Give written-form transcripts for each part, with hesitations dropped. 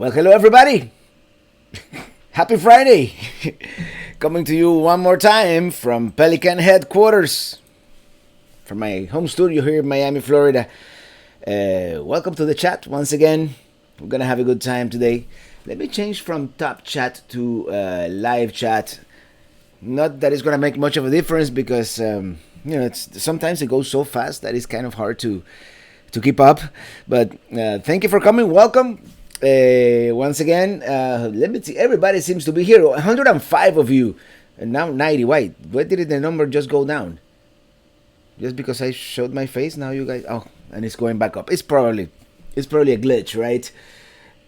Well, hello everybody. Happy Friday. Coming to you one more time from Pelican headquarters, from my home studio here in Miami, Florida. Welcome to the chat once again. We're gonna have a good time today. Let me change from top chat to live chat. Not that it's gonna make much of a difference because it's sometimes it goes so fast that it's kind of hard to keep up. But thank you for coming. Welcome. Once again, let me see. Everybody seems to be here. 105 of you, and now 90. Why did the number just go down? Just because I showed my face? Now you guys. Oh, and it's going back up. It's probably a glitch, right?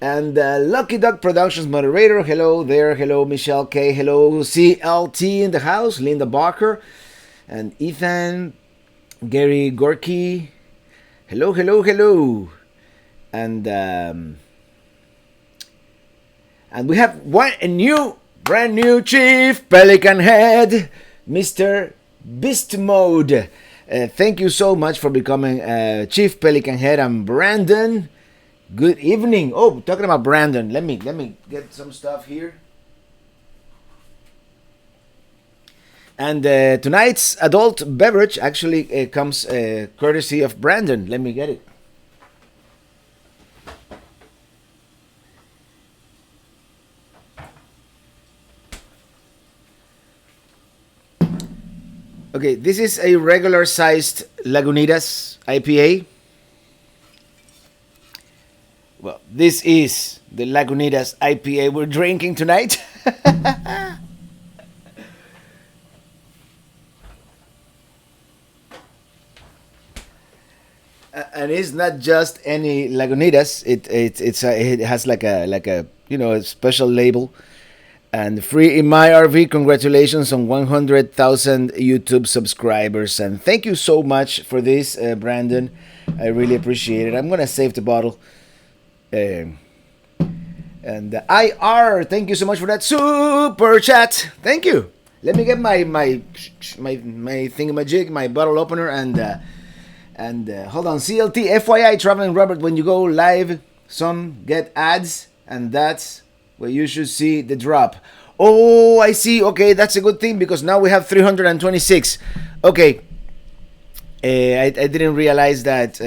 And Lucky Duck Productions moderator. Hello there. Hello Michelle K. Hello CLT in the house. Linda Barker and Ethan, Gary Gorky. Hello, hello, hello, and we have brand new Chief Pelican Head, Mr. Beast Mode. Thank you so much for becoming Chief Pelican Head. I'm Brandon. Good evening. Oh, talking about Brandon, let me get some stuff here. And tonight's adult beverage actually comes courtesy of Brandon. Let me get it. Okay, this is a regular sized Lagunitas IPA. Well, this is the Lagunitas IPA we're drinking tonight. And it's not just any Lagunitas. It has like a a special label. And free in my RV. Congratulations on 100,000 YouTube subscribers. And thank you so much for this, Brandon. I really appreciate it. I'm going to save the bottle. And IR, thank you so much for that super chat. Thank you. Let me get my thingamajig, my bottle opener. And hold on. CLT, FYI, Traveling Robert, when you go live, some get ads. And that's where you should see the drop. Oh, I see. Okay, that's a good thing because now we have 326. Okay. I didn't realize that.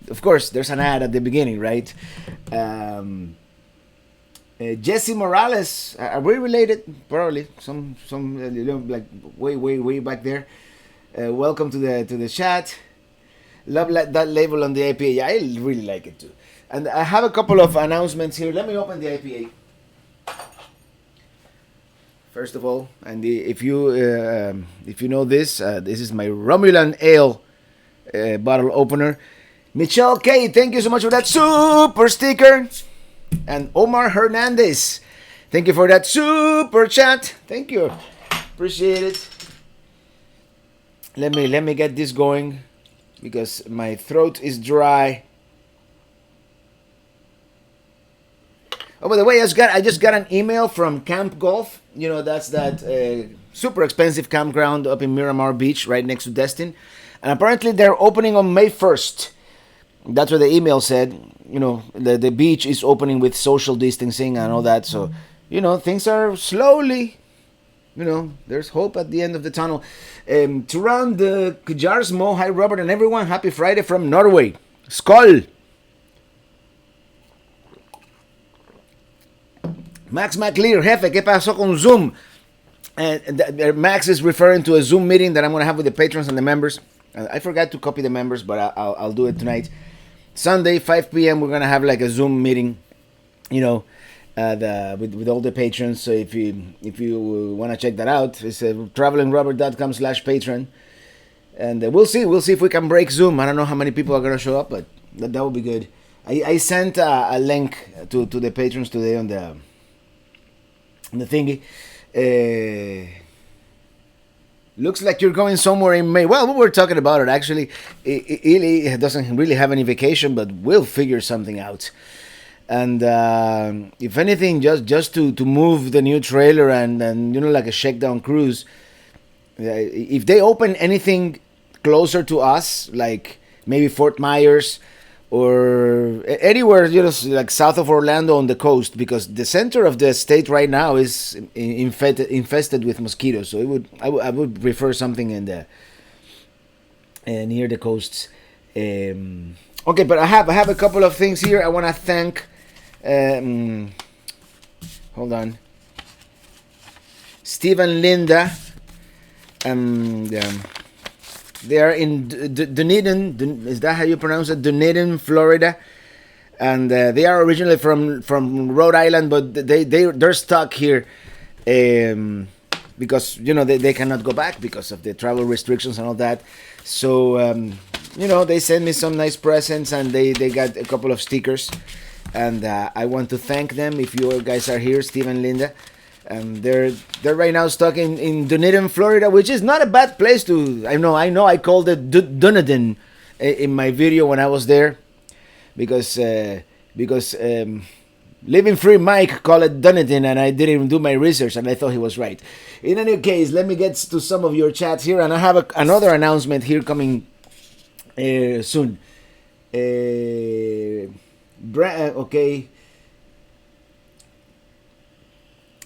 Of course, there's an ad at the beginning, right? Jesse Morales. Are we related? Probably. Some like way back there. Welcome to the chat. Love that label on the IPA. Yeah, I really like it too. And I have a couple of announcements here. Let me open the IPA. First of all, and if you know this, this is my Romulan Ale bottle opener. Michelle K, thank you so much for that super sticker. And Omar Hernandez, thank you for that super chat. Thank you, appreciate it. Let me get this going because my throat is dry. Oh, by the way, I just got an email from Camp Golf. You know, that's that super expensive campground up in Miramar Beach, right next to Destin. And apparently they're opening on May 1st. That's what the email said. You know, the beach is opening with social distancing and all that. So, things are slowly, there's hope at the end of the tunnel. To round the Kjarsmo, hi Robert and everyone. Happy Friday from Norway. Skål! Max McLear, jefe, ¿qué pasó con Zoom? And Max is referring to a Zoom meeting that I'm going to have with the patrons and the members. I forgot to copy the members, but I'll do it tonight. Sunday, 5 p.m., we're going to have like a Zoom meeting, with all the patrons. So if you want to check that out, it's travelingrobert.com/patron. And we'll see if we can break Zoom. I don't know how many people are going to show up, but that would be good. I sent a link to the patrons today on the thingy. Looks like you're going somewhere in May. Well, we were talking about it actually. Ili doesn't really have any vacation, but we'll figure something out. And if anything, just to move the new trailer and like a shakedown cruise. If they open anything closer to us, like maybe Fort Myers or anywhere, like south of Orlando on the coast, because the center of the state right now is infested with mosquitoes. So I would prefer something in the near the coasts. Okay, but I have a couple of things here. I want to thank. Hold on, Steve and Linda. They are in Dunedin. Is that how you pronounce it? Dunedin, Florida, and they are originally from Rhode Island, but they're stuck here because they cannot go back because of the travel restrictions and all that. So they sent me some nice presents, and they got a couple of stickers, and I want to thank them. If you guys are here, Steve and Linda. They're right now stuck in Dunedin, Florida, which is not a bad place to. I know. I called it Dunedin in my video when I was there, because Living Free Mike called it Dunedin, and I didn't even do my research, and I thought he was right. In any case, let me get to some of your chats here, and I have another announcement here coming soon. Okay.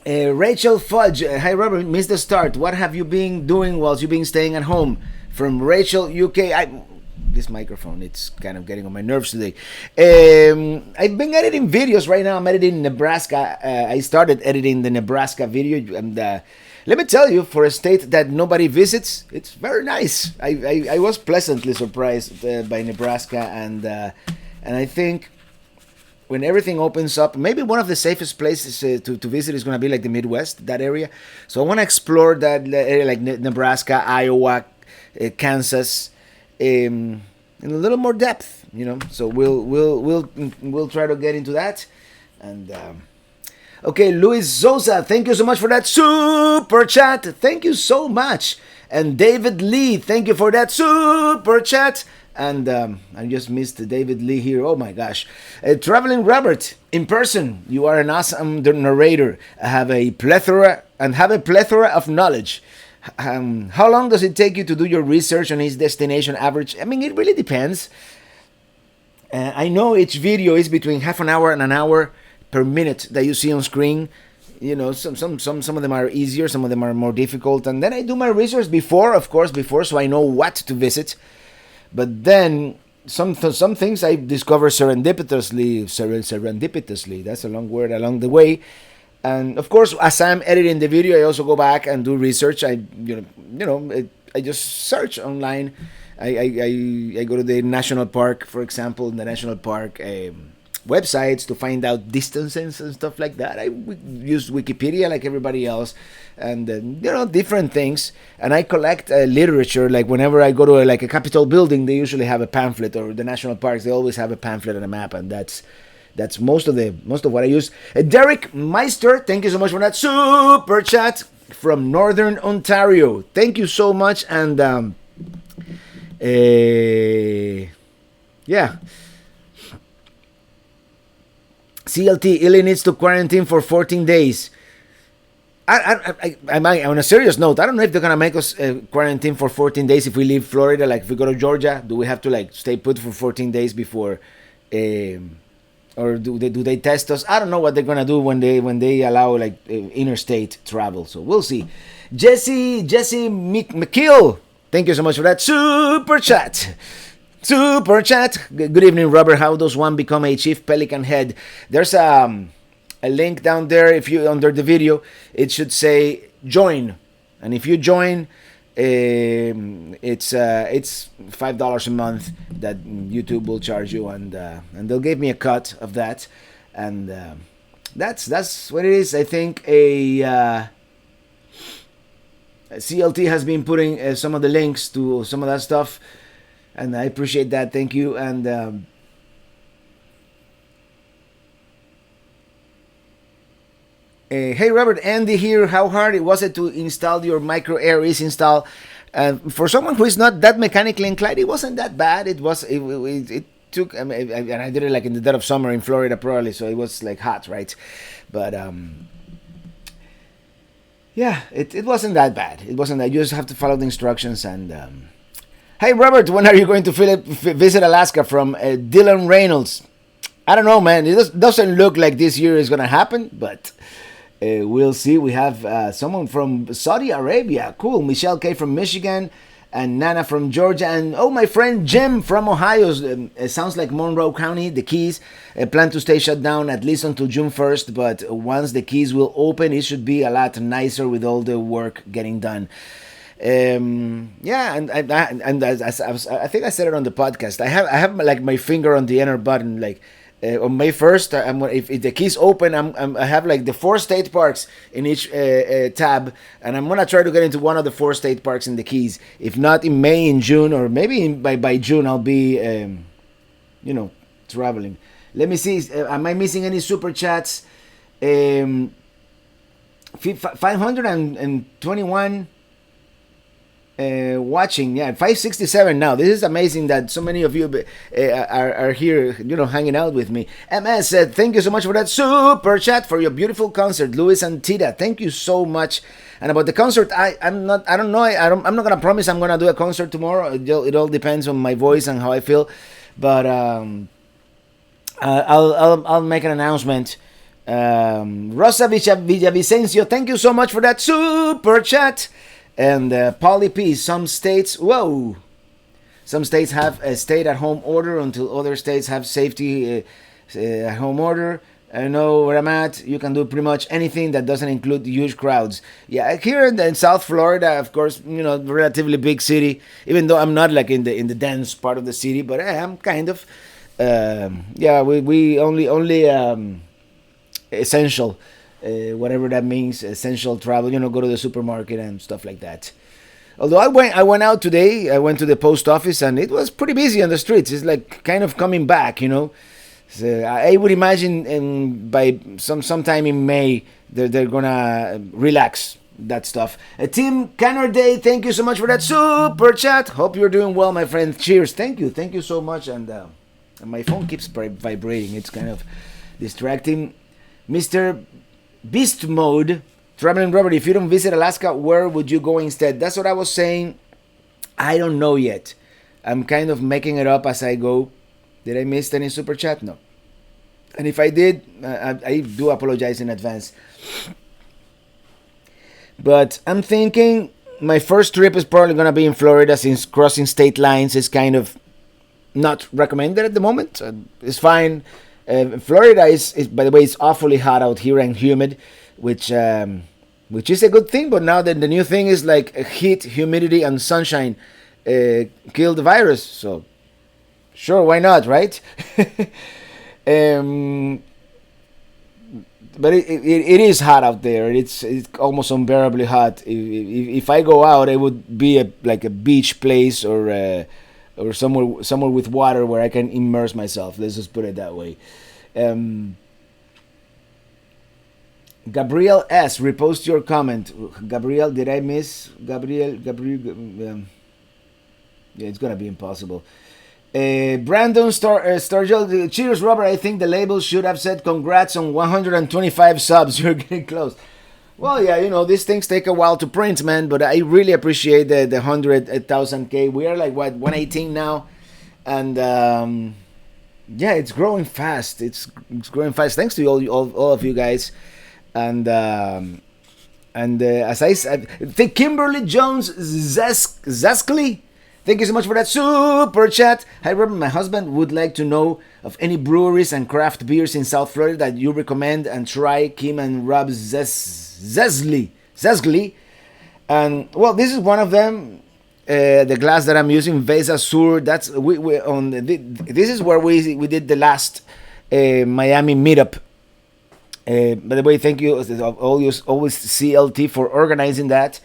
Rachel Fudge, hi Robert, missed the start. What have you been doing whilst you've been staying at home? From Rachel, UK. This microphone, it's kind of getting on my nerves today. I've been editing videos right now. I'm editing Nebraska. I started editing the Nebraska video, and let me tell you, for a state that nobody visits, it's very nice. I was pleasantly surprised by Nebraska, and I think when everything opens up, maybe one of the safest places to visit is going to be like the Midwest, that area. So I want to explore that area, like Nebraska, Iowa, Kansas, in a little more depth, So we'll try to get into that. And okay, Luis Sosa, thank you so much for that super chat. Thank you so much. And David Lee, thank you for that super chat. And I just missed David Lee here. Oh my gosh. Traveling Robert, in person, you are an awesome narrator. I have a plethora of knowledge. How long does it take you to do your research on each destination average? I mean, it really depends. I know each video is between half an hour and an hour per minute that you see on screen. Some of them are easier, some of them are more difficult. And then I do my research before, so I know what to visit. But then some things I discover serendipitously. That's a long word, along the way. And of course, as I'm editing the video, I also go back and do research. I just search online. I go to the national park, for example, the national park websites to find out distances and stuff like that. I use Wikipedia like everybody else, and different things. And I collect literature. Like whenever I go to a Capitol building, they usually have a pamphlet, or the national parks, they always have a pamphlet and a map, and that's most of what I use. Derek Meister, thank you so much for that super chat from Northern Ontario. Thank you so much. And yeah. CLT, Illy needs to quarantine for 14 days. On a serious note, I don't know if they're going to make us quarantine for 14 days if we leave Florida. Like if we go to Georgia, do we have to stay put for 14 days before, or do they test us? I don't know what they're going to do when they allow interstate travel. So we'll see. Jesse McKill, thank you so much for that super chat. Good evening, Robert. How does one become a chief pelican head? There's a link down there. If you under the video, it should say join, and if you join, it's $5 a month that YouTube will charge you, and they'll give me a cut of that, and that's what it is. I think a CLT has been putting some of the links to some of that stuff. And I appreciate that. Thank you. And hey, Robert, Andy here. How hard was it to install your micro air ease install? For someone who is not that mechanically inclined, it wasn't that bad. It took. I mean, and I did it in the dead of summer in Florida, probably, so it was hot, right? But yeah, it wasn't that bad. It wasn't that. You just have to follow the instructions, and Hey Robert, when are you going to visit Alaska? From Dylan Reynolds. I don't know, man. Doesn't look like this year is gonna happen, but we'll see. We have someone from Saudi Arabia. Cool. Michelle K from Michigan, and Nana from Georgia, and oh, my friend Jim from Ohio. It sounds like Monroe County, the Keys. Plan to stay shut down at least until June 1st, but once the Keys will open, it should be a lot nicer with all the work getting done. Yeah, and I think I said it on the podcast. I have like my finger on the enter button, like. On May 1st, if the Keys open, I have like the 4 state parks in each tab, and I'm gonna try to get into one of the 4 state parks in the Keys. If not in May, in June, or maybe by June, I'll be, traveling. Let me see. Am I missing any super chats? 521. Watching, yeah, 567 now. This is amazing that so many of you are here, hanging out with me. MS said, thank you so much for that super chat for your beautiful concert, Luis and Tita. Thank you so much. And about the concert, I'm not gonna promise I'm gonna do a concert tomorrow. It all depends on my voice and how I feel, but I'll make an announcement. Rosa Villavicencio, thank you so much for that super chat. And Polly P, some states have a stay-at-home order until other states have safety at home order. I know where I'm at. You can do pretty much anything that doesn't include huge crowds. Yeah, here in South Florida, of course, relatively big city. Even though I'm not like in the dense part of the city, but I am kind of. We only essential. Whatever that means, essential travel, go to the supermarket and stuff like that. Although I went out today, I went to the post office and it was pretty busy on the streets. It's like kind of coming back, So I would imagine by sometime in May they're gonna relax that stuff. Tim Canarday, thank you so much for that super chat. Hope you're doing well, my friend. Cheers. Thank you so much. And my phone keeps vibrating. It's kind of distracting. Mr. Beast Mode, Traveling Robert, if you don't visit Alaska, where would you go instead? That's what I was saying. I don't know yet. I'm kind of making it up as I go. Did I miss any super chat? No. And if I did, I do apologize in advance. But I'm thinking my first trip is probably going to be in Florida, since crossing state lines is kind of not recommended at the moment. It's fine. Florida is, by the way, it's awfully hot out here and humid, which is a good thing. But now that the new thing is like heat, humidity, and sunshine kill the virus. So sure, why not, right? But it is hot out there. It's almost unbearably hot. If I go out, it would be like a beach place or somewhere with water where I can immerse myself. Let's just put it that way. Gabriel S, repost your comment. Gabriel, did I miss Gabriel? Yeah, it's gonna be impossible. Brandon Stargell, cheers, Robert. I think the label should have said congrats on 125 subs. You're getting close. Well, yeah, these things take a while to print, man. But I really appreciate the 100,000K. We are like 118 now, and yeah, it's growing fast. It's growing fast. Thanks to all of you guys, and as I said, think Kimberly Jones Zeskley. Thank you so much for that super chat. Hi, Robert. My husband would like to know of any breweries and craft beers in South Florida that you recommend and try. Kim and Rob Zeskley. And well, this is one of them. The glass that I'm using, Vesa Sur. That's this is where we did the last Miami meetup. By the way, thank you always CLT for organizing that.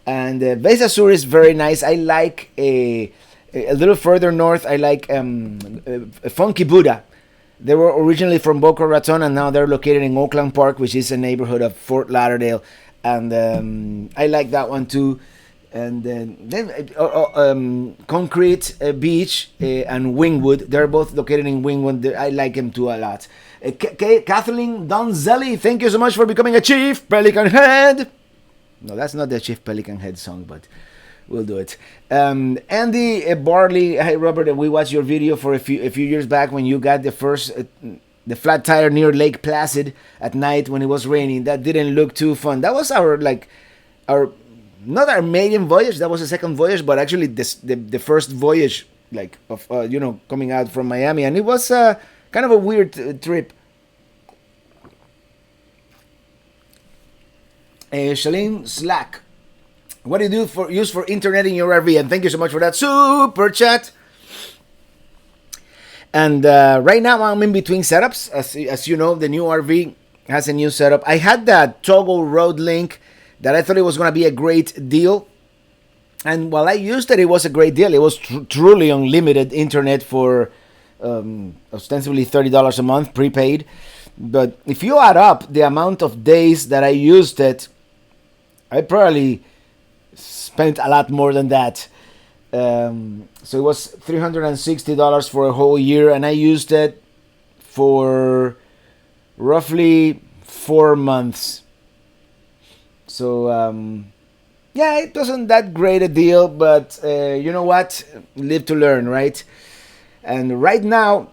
And Vesa Sur is very nice. I like a little further north. I like Funky Buddha. They were originally from Boca Raton, and now they're located in Oakland Park, which is a neighborhood of Fort Lauderdale. And I like that one too. And then Concrete Beach and Wingwood. They're both located in Wingwood. I like them too a lot. Kathleen Donzelli, thank you so much for becoming a Chief Pelican Head. No, that's not the Chief Pelican Head song, but We'll do it. Andy Barley, hi Robert. We watched your video for a few years back when you got the flat tire near Lake Placid at night when it was raining. That didn't look too fun. That was our not our maiden voyage. That was the second voyage, but actually the first voyage of coming out from Miami, and it was kind of a weird trip. Shalene Slack, what do you do for use for internet in your RV? And thank you so much for that super chat. And right now I'm in between setups. As you know, the new RV has a new setup. I had that toggle road link that I thought it was going to be a great deal. And while I used it, it was a great deal. It was truly unlimited internet for ostensibly $30 a month prepaid. But if you add up the amount of days that I used it, I probably spent a lot more than that. So it was $360 for a whole year, and I used it for roughly 4 months. So yeah, it wasn't that great a deal, but you know what? Live to learn, right? And right now,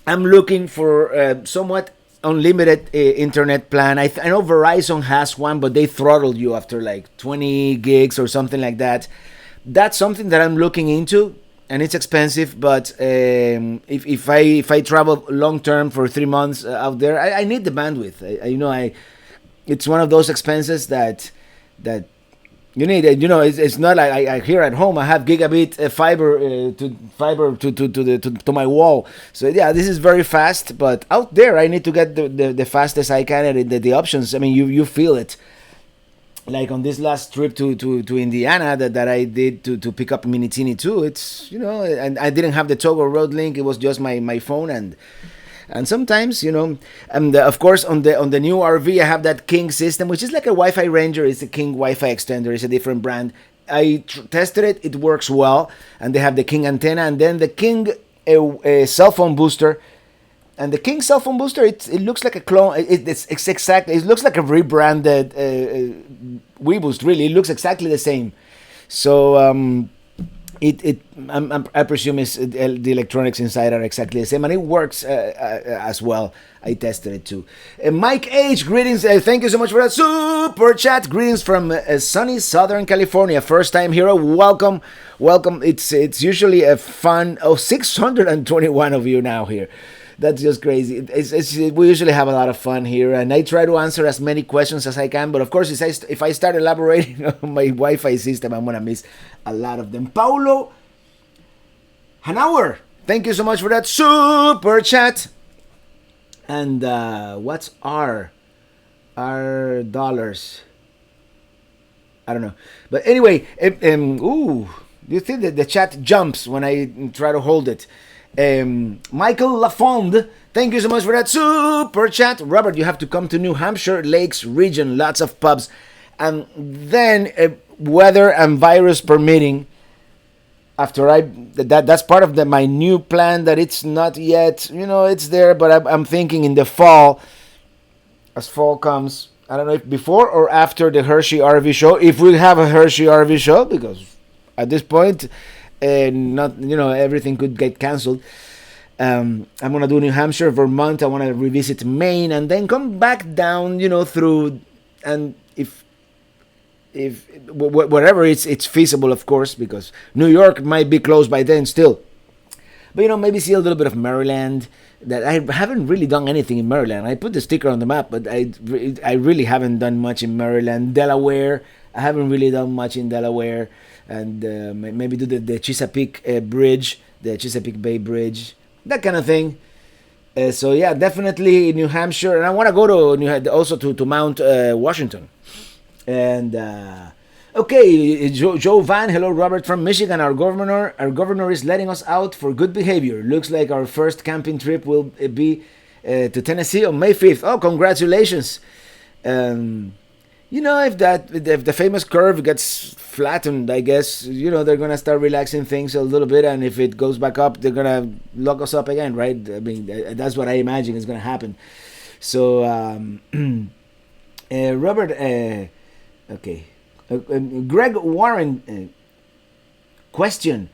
I'm looking for somewhat unlimited internet plan. I know Verizon has one, but they throttle you after like 20 gigs or something like that. That's something that I'm looking into, and it's expensive. But if I travel long term for 3 months out there, I need the bandwidth. It's one of those expenses that you need. It's not like I here at home I have gigabit fiber to my wall. So yeah, this is very fast. But out there, I need to get the fastest I can, and the options. I mean, you feel it. Like on this last trip to Indiana that I did to pick up Mini Teeny 2, it's and I didn't have the toggle road link. It was just my phone, and sometimes and of course on the new RV I have that King system, which is like a WiFiRanger. It's a King Wi-Fi extender. It's a different brand. I tested it. It works well, and they have the King antenna, and then the King cell phone booster. And the King cell phone booster, it looks like a clone. It's exactly. It looks like a rebranded WeBoost. Really, it looks exactly the same. So I presume the electronics inside are exactly the same, and it works as well. I tested it too. Mike H, greetings. Thank you so much for that super chat. Greetings from sunny Southern California. First time hero. Welcome. It's usually a fun. 621 of you now here. That's just crazy. We usually have a lot of fun here, and I try to answer as many questions as I can. But of course, if I start elaborating on my Wi-Fi system, I'm gonna miss a lot of them. Paulo Hanauer, thank you so much for that super chat. And what's our dollars? I don't know. But anyway, you think that the chat jumps when I try to hold it. Michael Lafond, thank you so much for that super chat. Robert, you have to come to New Hampshire Lakes region, lots of pubs, and then weather and virus permitting. After that's part of my new plan. That it's not yet, it's there, but I'm thinking in the fall, as fall comes. I don't know if before or after the Hershey RV show, if we have a Hershey RV show, because at this point. Not everything could get canceled. I'm gonna do New Hampshire, Vermont. I want to revisit Maine, and then come back down. Through, and if whatever it's feasible, of course, because New York might be closed by then still. But maybe see a little bit of Maryland. That I haven't really done anything in Maryland. I put the sticker on the map, but I really haven't done much in Maryland. Delaware, I haven't really done much in Delaware. And maybe do the Chesapeake Bridge, the Chesapeake Bay Bridge, that kind of thing. So yeah, definitely New Hampshire, and I want to go to Mount Washington. And okay, Joe Van, hello Robert from Michigan. Our governor is letting us out for good behavior. Looks like our first camping trip will be to Tennessee on May 5th. Oh, congratulations! If the famous curve gets flattened, I guess, they're going to start relaxing things a little bit. And if it goes back up, they're going to lock us up again, right? I mean, that's what I imagine is going to happen. So, Robert, okay. Greg Warren, Question.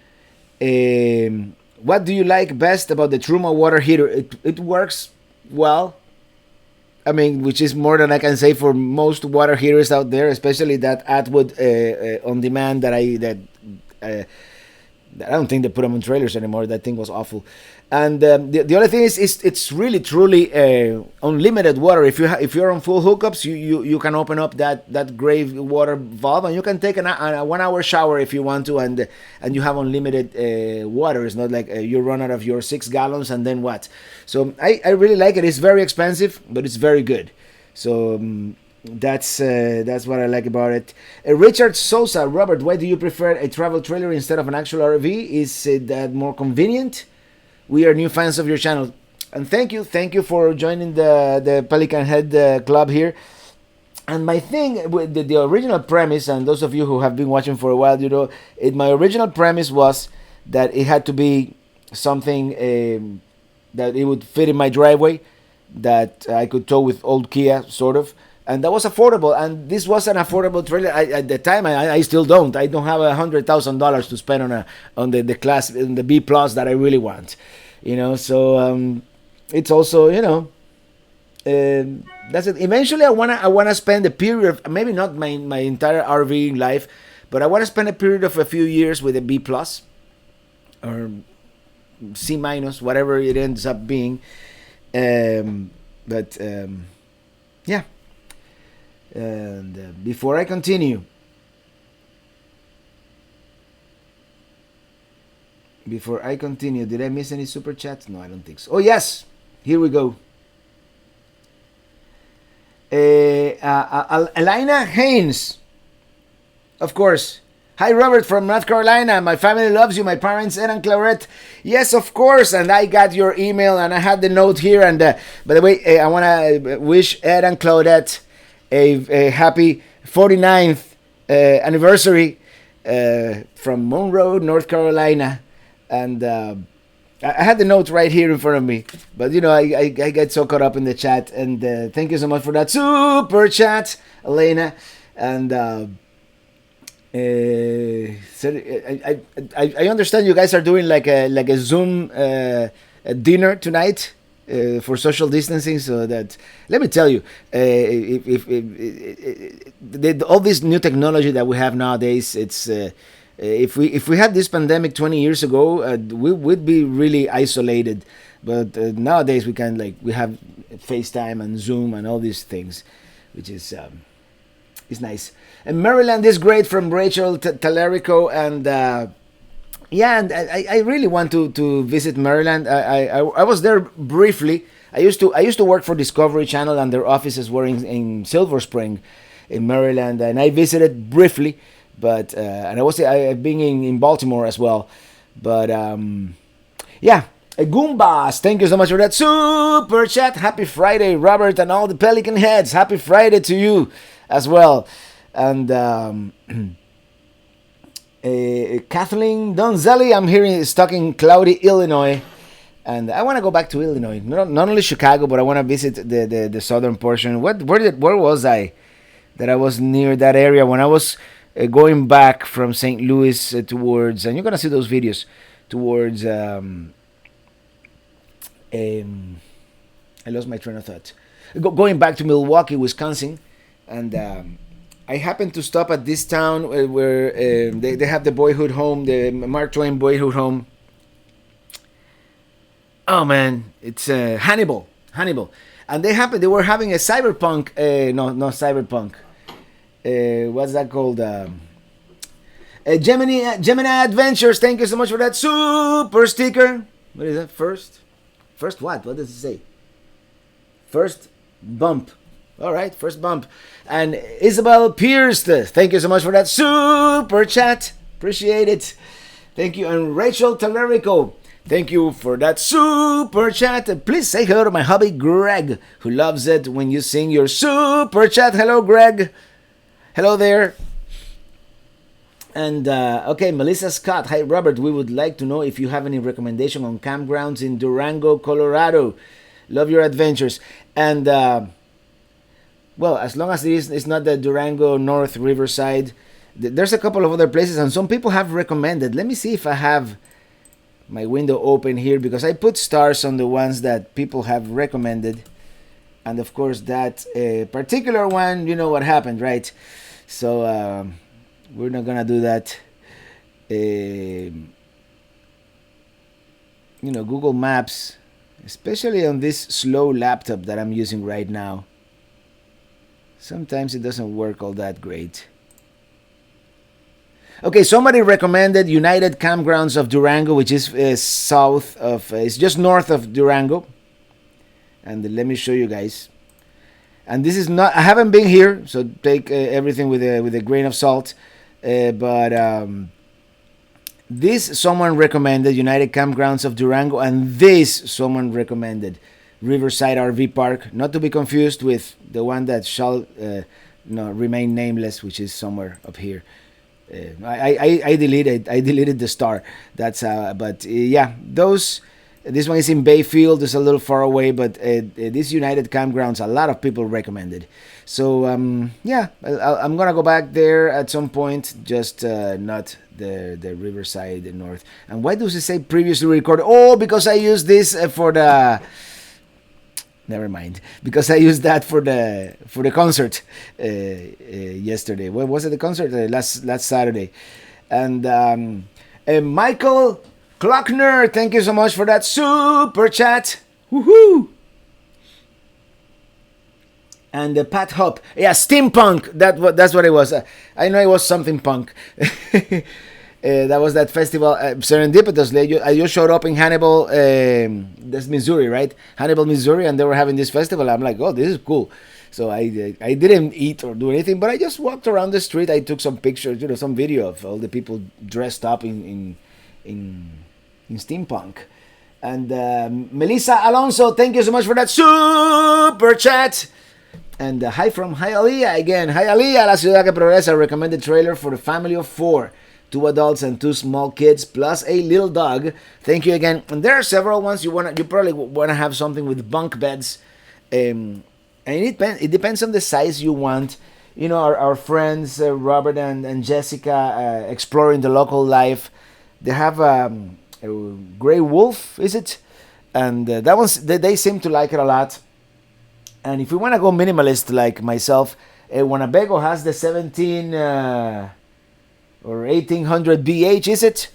What do you like best about the Truma water heater? It works well. I mean, which is more than I can say for most water heaters out there, especially that Atwood on demand uh, I don't think they put them on trailers anymore. That thing was awful. And the other thing is it's really truly unlimited water. If you're on full hookups, you can open up that gray water valve and you can take a 1 hour shower if you want to, and you have unlimited water. It's not like you run out of your 6 gallons and then what. So I really like it. It's very expensive, but it's very good. So that's what I like about it. Richard Sosa, Robert, why do you prefer a travel trailer instead of an actual RV? Is that more convenient? We are new fans of your channel, and thank you for joining the Pelican Head Club here. And my thing with the original premise, and those of you who have been watching for a while, my original premise was that it had to be something that it would fit in my driveway, that I could tow with old Kia, sort of. And that was affordable, and this was an affordable trailer. At the time, I still don't. I don't have $100,000 to spend on the class, in the B plus that I really want, So it's also, that's it. Eventually, I wanna spend a period of, maybe not my entire RV life, but I wanna spend a period of a few years with a B plus or C minus, whatever it ends up being. Yeah. And before I continue, did I miss any super chats? No, I don't think so. Oh yes, here we go. Elena Haynes, of course. Hi Robert from North Carolina. My family loves you. My parents, Ed and Claudette. Yes, of course. And I got your email and I had the note here. And by the way, I want to wish Ed and Claudette a happy 49th anniversary from Monroe, North Carolina. And I had the note right here in front of me. But, I get so caught up in the chat. And thank you so much for that super chat, Elena. And so I understand you guys are doing like a Zoom dinner tonight. For social distancing, so that, let me tell you, all this new technology that we have nowadays, it's if we had this pandemic 20 years ago, we would be really isolated. But nowadays we have FaceTime and Zoom and all these things, which is nice. And Maryland is great, from Rachel Talerico, and and I really want to visit Maryland. I was there briefly. I used to work for Discovery Channel, and their offices were in Silver Spring, in Maryland, and I visited briefly. But and I've been in Baltimore as well. But Goombas, thank you so much for that super chat. Happy Friday, Robert, and all the Pelican heads. Happy Friday to you as well. And Kathleen Donzelli, I'm here stuck in cloudy Illinois, and I want to go back to Illinois. Not only Chicago, but I want to visit the southern portion. Where was I? That I was near that area when I was going back from St. Louis towards, and you're gonna see those videos towards. I lost my train of thought. Going back to Milwaukee, Wisconsin, and. I happened to stop at this town where they have the boyhood home, the Mark Twain boyhood home. Oh man, it's Hannibal, and they were having a cyberpunk. Not cyberpunk. What's that called? Gemini Adventures. Thank you so much for that super sticker. What is that? First what? What does it say? First bump. All right, first bump. And Isabel Pierce, thank you so much for that super chat. Appreciate it. Thank you. And Rachel Talerico, thank you for that super chat. Please say hello to my hubby, Greg, who loves it when you sing your super chat. Hello, Greg. Hello there. And, okay, Melissa Scott. Hi, Robert. We would like to know if you have any recommendation on campgrounds in Durango, Colorado. Love your adventures. And, well, as long as it's not the Durango North Riverside, There's a couple of other places, and some people have recommended. Let me see if I have my window open here, because I put stars on the ones that people have recommended. And of course, that particular one, you know what happened, right? So we're not gonna do that. Google Maps, especially on this slow laptop that I'm using right now, sometimes it doesn't work all that great. Okay, somebody recommended United Campgrounds of Durango, which is south of, it's just north of Durango. And let me show you guys. And this is not, I haven't been here, so take everything with a grain of salt. But this someone recommended United Campgrounds of Durango, and this someone recommended Riverside RV Park, not to be confused with the one that shall remain nameless, which is somewhere up here. I deleted the star. That's but yeah, those. This one is in Bayfield. It's a little far away, but this United Campgrounds, a lot of people recommended. So yeah, I'm gonna go back there at some point. Just not the Riverside North. And why does it say previously recorded? Oh, because I used this for the. Never mind. Because I used that for the concert yesterday. What was it? The concert last Saturday, and Michael Klockner, thank you so much for that super chat. Woohoo! And Pat Hop, yeah, steampunk. That's what it was. I know it was something punk. That was that festival serendipitously. I just showed up in Hannibal, that's Missouri, right? Hannibal, Missouri, and they were having this festival. I'm like, oh, this is cool. So I didn't eat or do anything, but I just walked around the street. I took some pictures, some video of all the people dressed up in steampunk. And Melissa Alonso, thank you so much for that super chat. And hi from Hialeah again. Hialeah, la ciudad que progresa. Recommended trailer for the family of 4. 2 adults and 2 small kids plus a little dog. Thank you again. And there are several ones you probably wanna have something with bunk beds. And it depends on the size you want. Our friends Robert and Jessica exploring the local life. They have a gray wolf, is it? And that one's they seem to like it a lot. And if we want to go minimalist like myself, Winnebago has the 17 or 1800 BH, is it?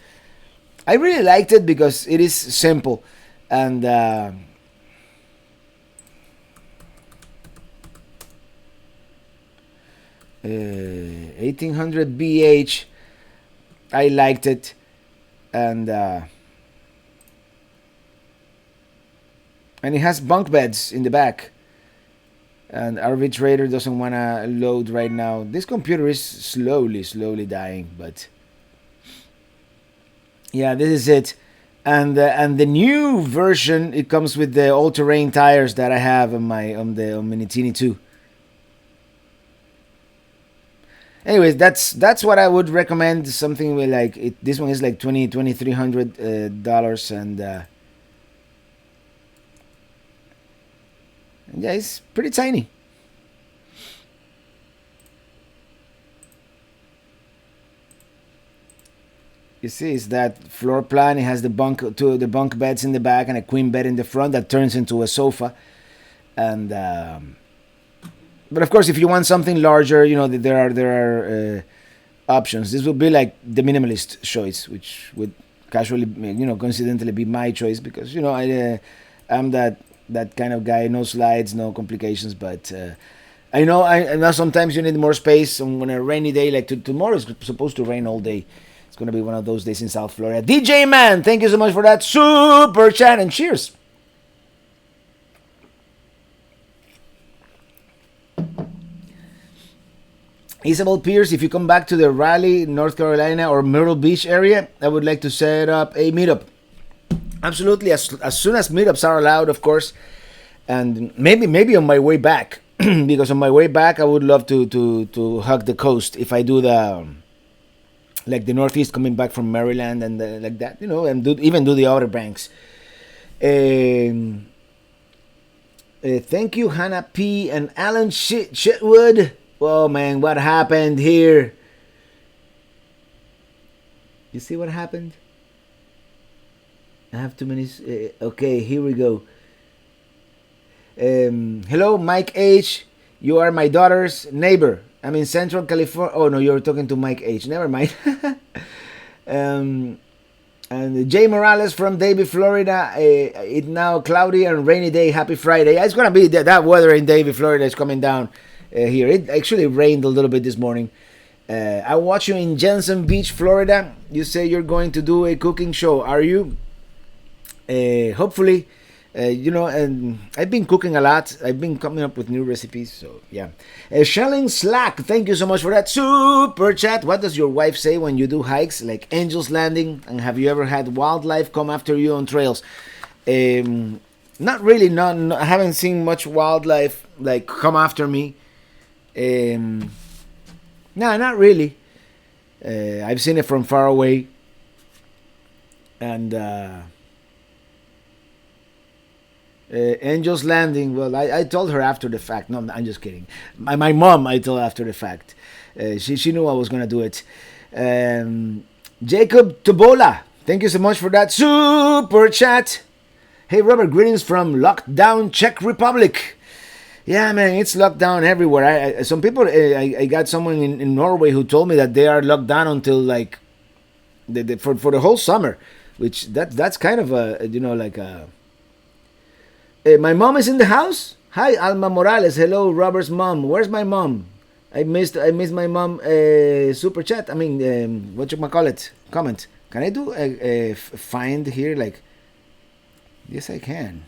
I really liked it because it is simple. And 1800 BH, I liked it. And it has bunk beds in the back. And RV Trader doesn't want to load right now. This computer is slowly dying, but yeah, this is it. And the new version, it comes with the all-terrain tires that I have on the Minitini 2. Anyways, that's what I would recommend. Something with like it. This one is like $2,300 and yeah, it's pretty tiny. You see, it's that floor plan. It has the bunk beds in the back and a queen bed in the front that turns into a sofa. And but of course, if you want something larger, there are options. This would be like the minimalist choice, which would casually, coincidentally be my choice because I'm that kind of guy. No slides, no complications. But I know sometimes you need more space on a rainy day like tomorrow. Is supposed to rain all day. It's gonna be one of those days in South Florida. DJ Man, thank you so much for that super chat and cheers. Isabel Pierce, if you come back to the Raleigh, North Carolina or Myrtle Beach area, I would like to set up a meetup. Absolutely, as soon as meetups are allowed, of course. And maybe on my way back, because on my way back I would love to hug the coast if I do the the Northeast coming back from Maryland and like that, and do the Outer Banks. Thank you, Hannah P and Alan Shitwood. Oh man, what happened here? You see what happened? I have too many. Okay, here we go. Hello, Mike H. You are my daughter's neighbor. I'm in Central California. Oh no, you're talking to Mike H. Never mind. um, and Jay Morales from Davie, Florida. It's now cloudy and rainy day. Happy Friday. It's gonna be that weather in Davie, Florida is coming down here. It actually rained a little bit this morning. I watch you in Jensen Beach, Florida. You say you're going to do a cooking show. Are you? Hopefully. And I've been cooking a lot. I've been coming up with new recipes, so yeah. Shelling Slack, thank you so much for that super chat. What does your wife say when you do hikes like Angel's Landing? And have you ever had wildlife come after you on trails? Not really. No, I haven't seen much wildlife like come after me. No, not really. I've seen it from far away, and. Angel's Landing. Well, I told her after the fact. No, I'm just kidding. My mom, I told after the fact. She knew I was gonna do it. Jacob Tobola, thank you so much for that super chat. Hey Robert, greetings from lockdown Czech Republic. Yeah, man, it's locked down everywhere. Some people, I got someone in Norway who told me that they are locked down until like for the whole summer, which that's kind of a like a. My mom is in the house. Hi, Alma Morales. Hello, Robert's mom. Where's my mom? I missed my mom. Super chat. I mean, what you call it? Comment. Can I do a find here? Like, yes, I can.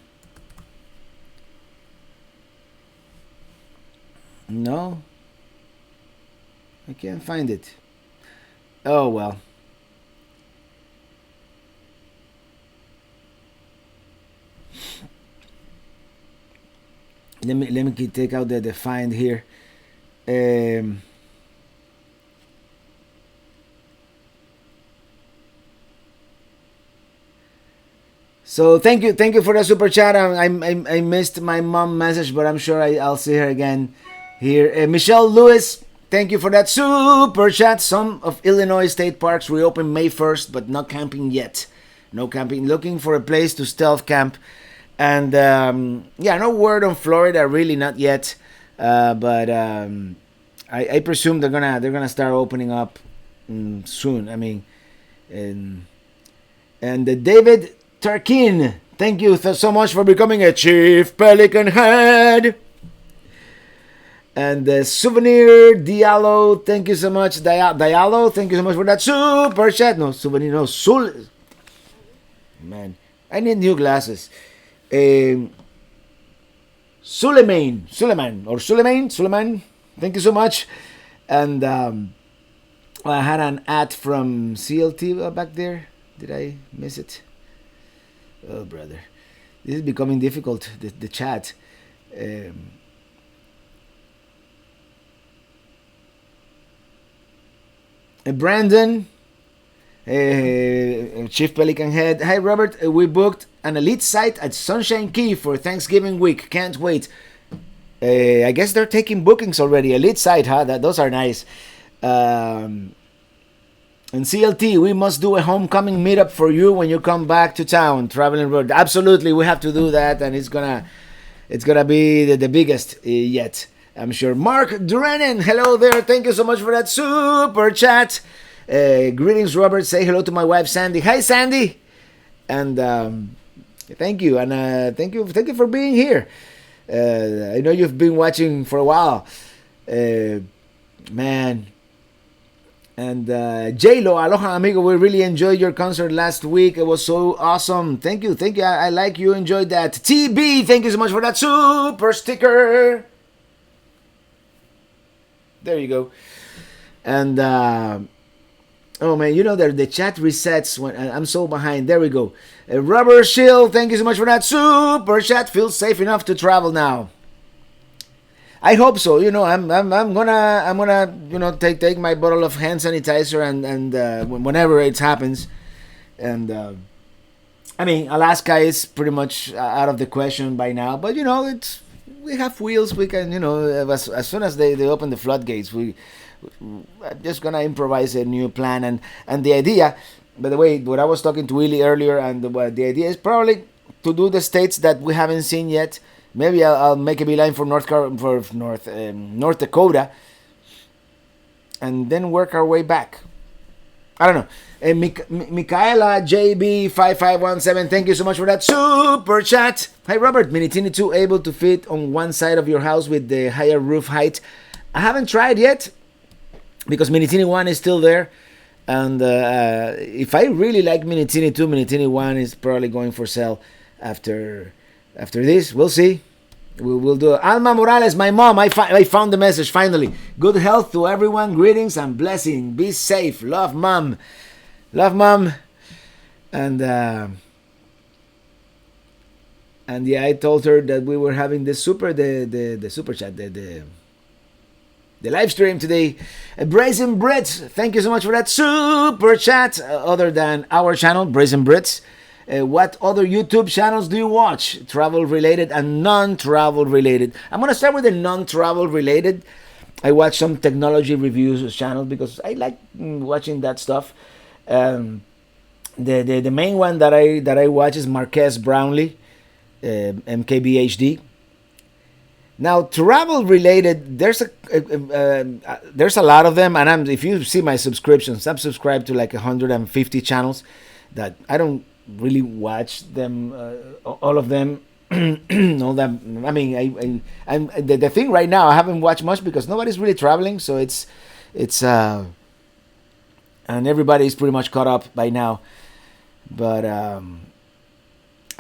No, I can't find it. Oh well. Let me take out the find here. So thank you for the super chat. I missed my mom message, but I'm sure I'll see her again here. Michelle Lewis, thank you for that super chat. Some of Illinois state parks reopen May 1st, but not camping yet. No camping. Looking for a place to stealth camp. And no word on Florida, really not yet. But I presume they're gonna start opening up soon. I mean, and David Tarkin, thank you so much for becoming a Chief Pelican Head. And Souvenir Diallo, thank you so much. Diallo, thank you so much for that super chat. No, Souvenir, no, Man, I need new glasses. Suleiman, thank you so much. And I had an ad from CLT back there. Did I miss it? Oh, brother, this is becoming difficult. The chat. Brandon, Chief Pelican Head. Hi Robert, we booked an elite site at Sunshine Key for Thanksgiving week. Can't wait. I guess they're taking bookings already. Elite site, huh? Those are nice. And CLT, we must do a homecoming meetup for you when you come back to town. Traveling Road. Absolutely, we have to do that, and it's gonna be the biggest yet, I'm sure. Mark Duranen, hello there. Thank you so much for that super chat. Greetings, Robert. Say hello to my wife, Sandy. Hi, Sandy. And thank you. And thank you for being here. I know you've been watching for a while. Man. And J-Lo, aloha, amigo. We really enjoyed your concert last week. It was so awesome. Thank you. I like you enjoyed that. TB, thank you so much for that super sticker. There you go. And oh man, the chat resets when I'm so behind. There we go. Rubber Shield, thank you so much for that super chat. Feels safe enough to travel now. I hope so. I'm gonna take my bottle of hand sanitizer and whenever it happens. And I mean, Alaska is pretty much out of the question by now. But we have wheels. We can as soon as they open the floodgates, we I'm just gonna improvise a new plan, and the idea. By the way, what I was talking to Willie earlier, and the idea is probably to do the states that we haven't seen yet. Maybe I'll make a beeline for North Dakota, and then work our way back. I don't know. Michaela JB5517, thank you so much for that super chat. Hi Robert, Minitini 2 able to fit on one side of your house with the higher roof height? I haven't tried yet because Minitini 1 is still there. And if I really like Minitini 2, Minitini 1 is probably going for sale after this. We'll see. We'll do it. Alma Morales, my mom, I found the message finally. Good health to everyone. Greetings and blessing. Be safe. Love, mom. Love, mom. And yeah, I told her that we were having the super chat, the live stream today. Brazen Brits, thank you so much for that super chat. Other than our channel, Brazen Brits, what other YouTube channels do you watch? Travel related and non-travel related. I'm gonna start with the non-travel related. I watch some technology reviews channels because I like watching that stuff. The main one that I watch is Marquez Brownlee, MKBHD. Now, travel related, there's a lot of them, and if you see my subscriptions, I'm subscribed to like 150 channels that I don't really watch them, all of them. All that. I mean, I'm the thing right now. I haven't watched much because nobody's really traveling, so it's and everybody's pretty much caught up by now. But I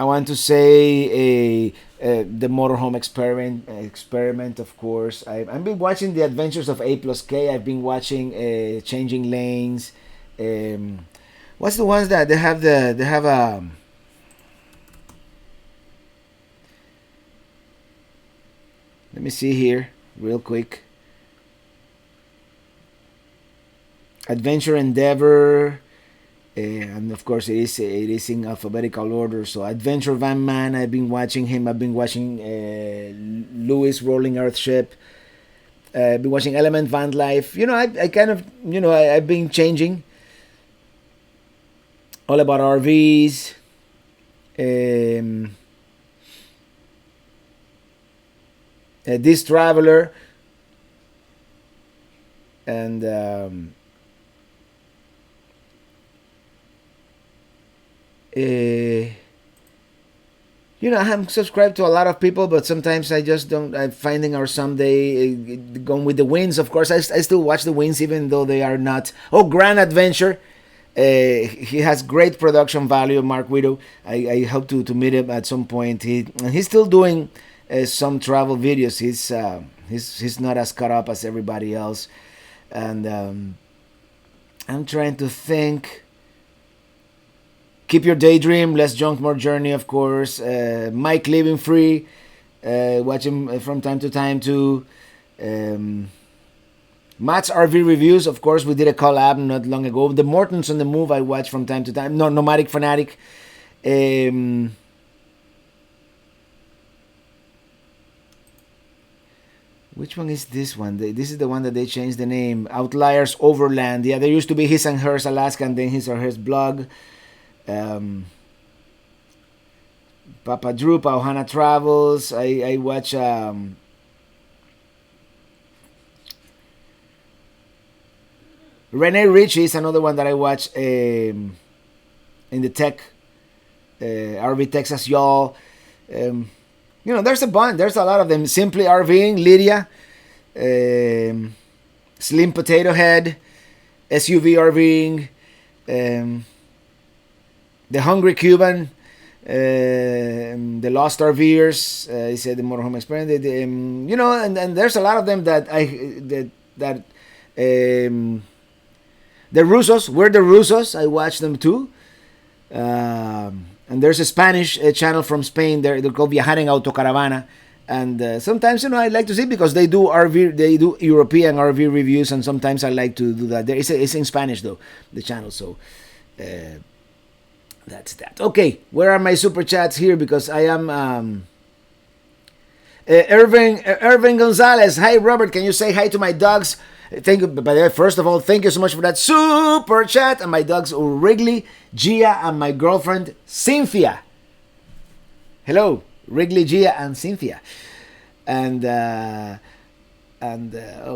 want to say the motorhome experiment, of course. I've been watching the Adventures of A plus K. I've been watching Changing Lanes. What's the ones that they have let me see here real quick. Adventure Endeavor. And of course it is in alphabetical order. So Adventure Van Man, I've been watching him. I've been watching Lewis Rolling Earth Ship. I've been watching Element Van Life. I kind of, I've been changing. All About RVs. This Traveler. And I'm subscribed to a lot of people, but sometimes I just don't. I'm finding our someday going with the Winds. Of course, I still watch the Winds even though they are not. Oh, Grand Adventure. He has great production value, Mark Widow. I hope to meet him at some point. He's still doing some travel videos. He's not as caught up as everybody else, and I'm trying to think. Keep Your Daydream, Less Junk, More Journey, of course. Mike Living Free, watch him from time to time too. Matt's RV Reviews, of course, we did a collab not long ago. The Mortons on the Move I watch from time to time. No, Nomadic Fanatic. Which one is this one? This is the one that they changed the name. Outliers Overland. Yeah, there used to be His and Hers Alaska and then His or Hers blog. Papa Drew, Pauhana Travels. I watch Renee Ritchie is another one that I watch in the tech RV Texas Y'all. There's a bunch. There's a lot of them. Simply RVing, Lydia, Slim Potato Head, SUV RVing, The Hungry Cuban, the Lost RVers. He said the motorhome experience. And there's a lot of them that the Russos. We're the Russos. I watch them too. And there's a Spanish channel from Spain. They're called Viajar en Autocaravana. And sometimes I like to see because they do European RV reviews, and sometimes I like to do that. It's in Spanish though, the channel. So. That's that. Okay, where are my super chats here? Because I am Irving Gonzalez. Hi Robert, can you say hi to my dogs? Thank you. By the way, first of all, thank you so much for that super chat. And my dogs Wrigley, Gia, and my girlfriend Cynthia. Hello, Wrigley, Gia, and Cynthia. And oh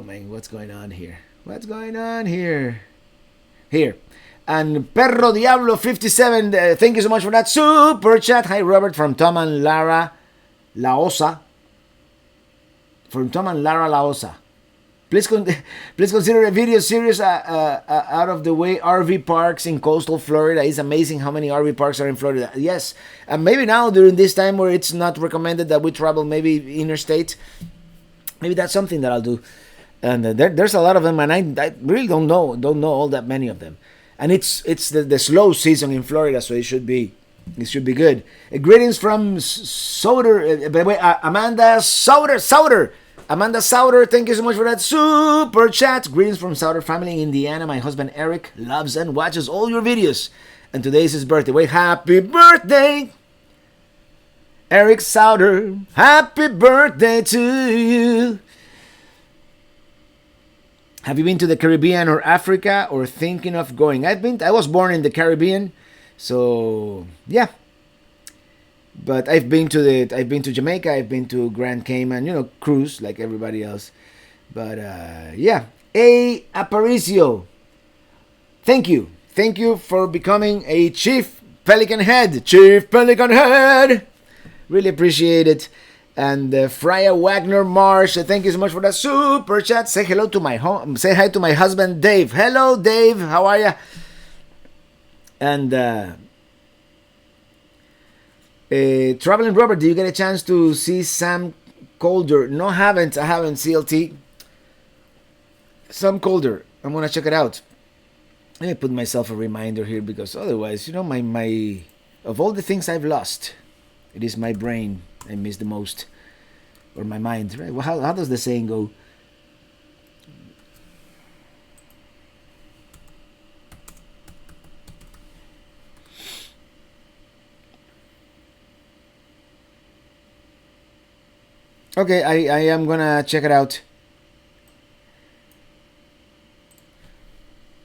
man, what's going on here? What's going on here? Here. And Perro Diablo 57, thank you so much for that super chat. Hi, Robert, from Tom and Lara Laosa. From Tom and Lara Laosa. Please consider a video series out of the way RV parks in coastal Florida. It's amazing how many RV parks are in Florida. Yes, and maybe now during this time where it's not recommended that we travel maybe interstate, maybe that's something that I'll do. And there's a lot of them, and I really don't know all that many of them. And it's the slow season in Florida, so it should be good. Greetings from Soder. By the way, Amanda Sauter. Amanda Sauter, thank you so much for that super chat. Greetings from Sauter family in Indiana. My husband Eric loves and watches all your videos. And today is his birthday. Wait, happy birthday, Eric Sauter. Happy birthday to you. Have you been to the Caribbean or Africa or thinking of going? I was born in the Caribbean, so yeah. But I've been to Jamaica, I've been to Grand Cayman, cruise like everybody else. But yeah. A Aparicio. Thank you for becoming a Chief Pelican Head. Chief Pelican Head. Really appreciate it. And Freya Wagner Marsh, thank you so much for that super chat. Say hello to my home. Say hi to my husband Dave. Hello Dave, how are you? And Traveling Robert, do you get a chance to see Sam Calder? No, I haven't CLT. Sam Calder, I'm gonna check it out. Let me put myself a reminder here, because otherwise, my of all the things I've lost, it is my brain I miss the most, or my mind, right? Well, how does the saying go? Okay, I am gonna check it out.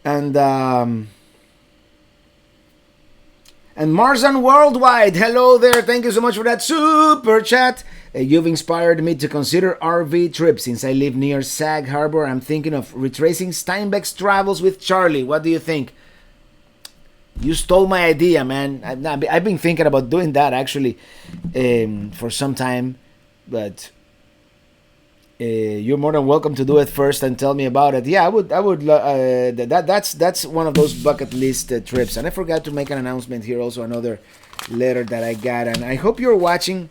And Marzan Worldwide, hello there. Thank you so much for that super chat. You've inspired me to consider RV trips. Since I live near Sag Harbor, I'm thinking of retracing Steinbeck's travels with Charlie. What do you think? You stole my idea, man. I've been thinking about doing that actually for some time, but you're more than welcome to do it first and tell me about it. Yeah, I would. That's one of those bucket list trips. And I forgot to make an announcement here. Also, another letter that I got, and I hope you're watching.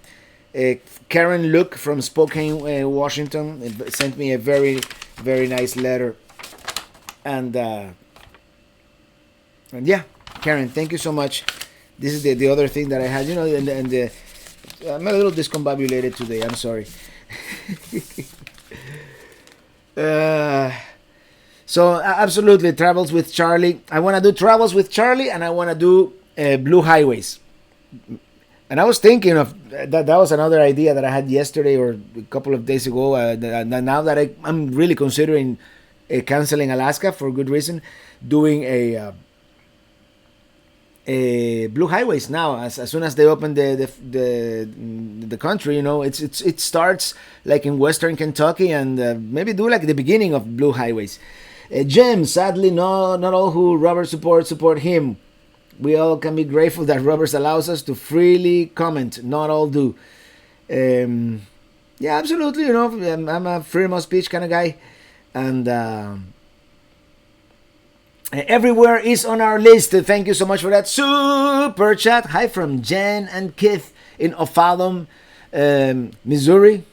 Karen Luke from Spokane, Washington, sent me a very, very nice letter, and yeah, Karen, thank you so much. This is the other thing that I had, and I'm a little discombobulated today. I'm sorry. So absolutely, travels with Charlie. I want to do travels with Charlie, and I want to do Blue Highways. And I was thinking of that. That was another idea that I had yesterday or a couple of days ago. Now that I'm really considering canceling Alaska for good reason, doing a Blue Highways now. As soon as they open the country, it starts like in Western Kentucky, and maybe do like the beginning of Blue Highways. Jim, sadly, not all who Robert support him. We all can be grateful that Robert allows us to freely comment. Not all do. Yeah, absolutely. I'm a freedom of speech kind of guy, and everywhere is on our list. Thank you so much for that super chat. Hi from Jen and Keith in O'Fallon, Missouri.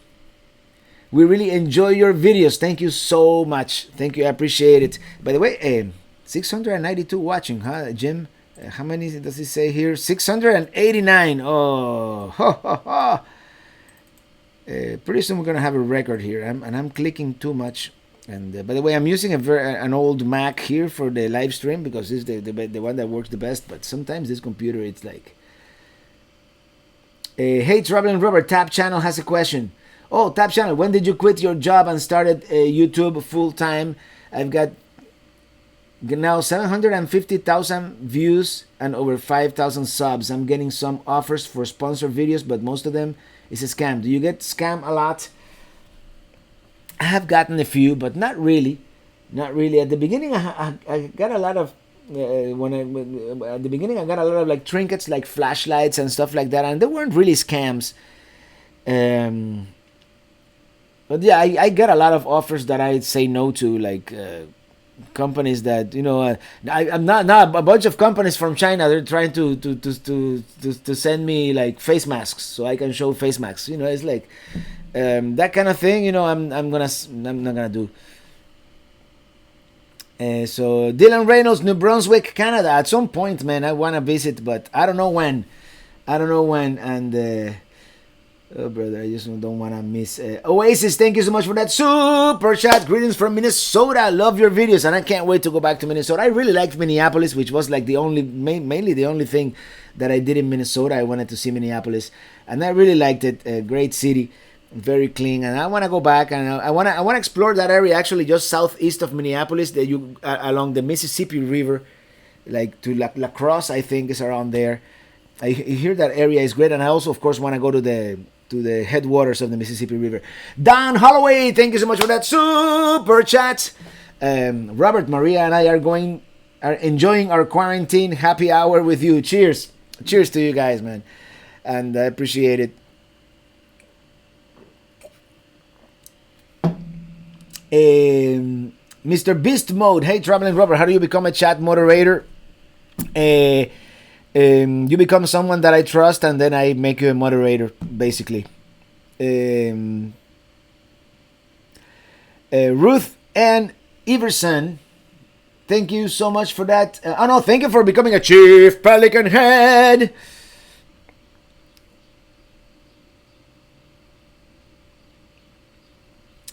We really enjoy your videos. Thank you so much. Thank you. I appreciate it. By the way, 692 watching, huh, Jim? How many does it say here? 689. Oh, ho, ho, ho. Pretty soon we're gonna have a record here. I'm clicking too much. And by the way, I'm using an old Mac here for the live stream because it's the one that works the best. But sometimes this computer, it's like, hey, Traveling Robert, Tap Channel has a question. Oh, Tap Channel, when did you quit your job and started YouTube full time? I've got now 750,000 views and over 5,000 subs. I'm getting some offers for sponsored videos, but most of them is a scam. Do you get scam a lot? I have gotten a few, but not really. Not really. At the beginning, I got a lot of at the beginning I got a lot of like trinkets, like flashlights and stuff like that, and they weren't really scams. But yeah, I get a lot of offers that I say no to, like companies that I'm not a bunch of companies from China. They're trying to send me like face masks so I can show face masks. It's like that kind of thing. I'm not gonna do. So Dylan Reynolds, New Brunswick, Canada. At some point, man, I want to visit, but I don't know when. And oh, brother, I just don't want to miss. Oasis, thank you so much for that super chat. Greetings from Minnesota. Love your videos, and I can't wait to go back to Minnesota. I really liked Minneapolis, which was like mainly the only thing that I did in Minnesota. I wanted to see Minneapolis, and I really liked it. Great city. Very clean, and I want to go back, and I want to explore that area actually just southeast of Minneapolis, that you along the Mississippi River, like to La Crosse, I think is around there. I hear that area is great, and I also of course want to go to the headwaters of the Mississippi River. Don Holloway, thank you so much for that super chat. Robert, Maria, and I are enjoying our quarantine happy hour with you. Cheers to you guys, man, and I appreciate it. Mr. Beast Mode, hey Traveling Robert, how do you become a chat moderator? You become someone that I trust, and then I make you a moderator, basically. Ruth Ann Everson, thank you so much for that. Thank you for becoming a Chief Pelican Head.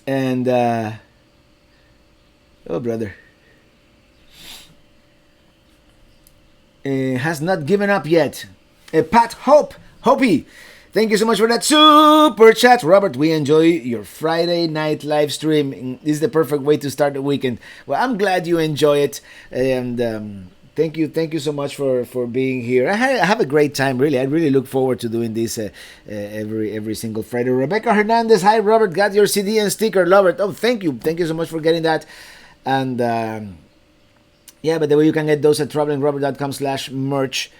And oh, brother. Has not given up yet. Pat Hopi, thank you so much for that super chat. Robert, we enjoy your Friday night live stream. This is the perfect way to start the weekend. Well, I'm glad you enjoy it. And thank you so much for being here. I have a great time, really. I really look forward to doing this every single Friday. Rebecca Hernandez, hi Robert, got your CD and sticker, love it. Oh, thank you so much for getting that. And yeah, but the way you can get those at travelingrobert.com/merch.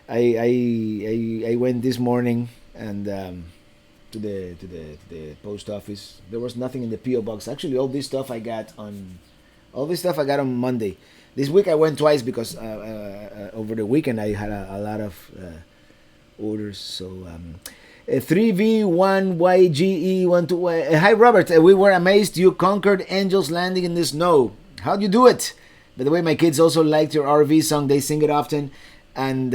I went this morning and to the post office. There was nothing in the PO box. Actually, all this stuff I got on Monday. This week I went twice because over the weekend I had a lot of orders. So 3V1YGE12. Hi Robert, we were amazed you conquered Angel's Landing in the snow. How'd you do it? By the way, my kids also liked your RV song. They sing it often, and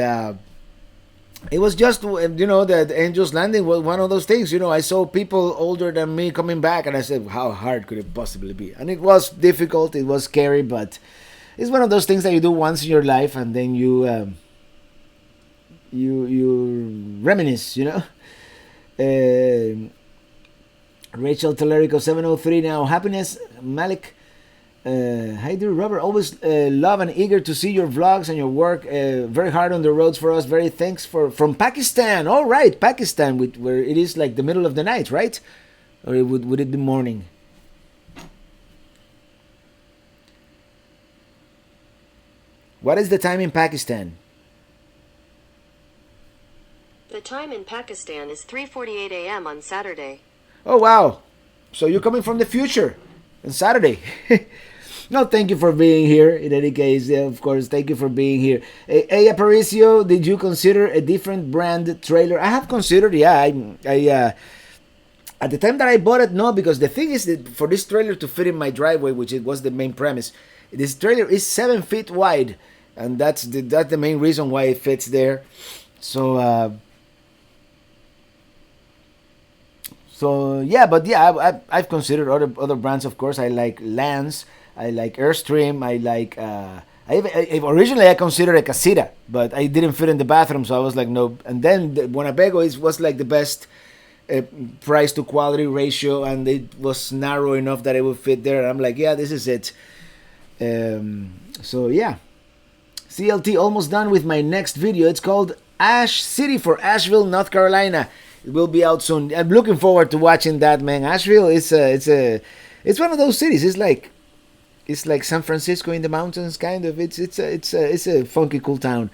it was just that Angel's Landing was one of those things. I saw people older than me coming back, and I said, how hard could it possibly be? And it was difficult. It was scary, but it's one of those things that you do once in your life, and then you reminisce, Rachel Telerico 703 now. Happiness Malik. Hi dear Robert, always love and eager to see your vlogs and your work. Very hard on the roads for us. Very thanks from Pakistan. All right, Pakistan, where it is like the middle of the night, right? Or would it be morning? What is the time in Pakistan? The time in Pakistan is 3:48 a.m. on Saturday. Oh wow! So you're coming from the future on Saturday. No, thank you for being here. In any case, of course, thank you for being here. Hey, Aparicio, did you consider a different brand trailer? I have considered, yeah. I at the time that I bought it, no, because the thing is that for this trailer to fit in my driveway, which it was the main premise, this trailer is 7 feet wide, and that's the main reason why it fits there. So yeah, but yeah, I've considered other brands. Of course, I like Lance. I like Airstream. I like. Originally I considered a Casita, but I didn't fit in the bathroom, so I was like no. And then the Winnebago was like the best price to quality ratio, and it was narrow enough that it would fit there. And I'm like, yeah, this is it. So yeah, CLT, almost done with my next video. It's called Ash City for Asheville, North Carolina. It will be out soon. I'm looking forward to watching that, man. Asheville is it's one of those cities. It's like San Francisco in the mountains, kind of. It's a funky, cool town.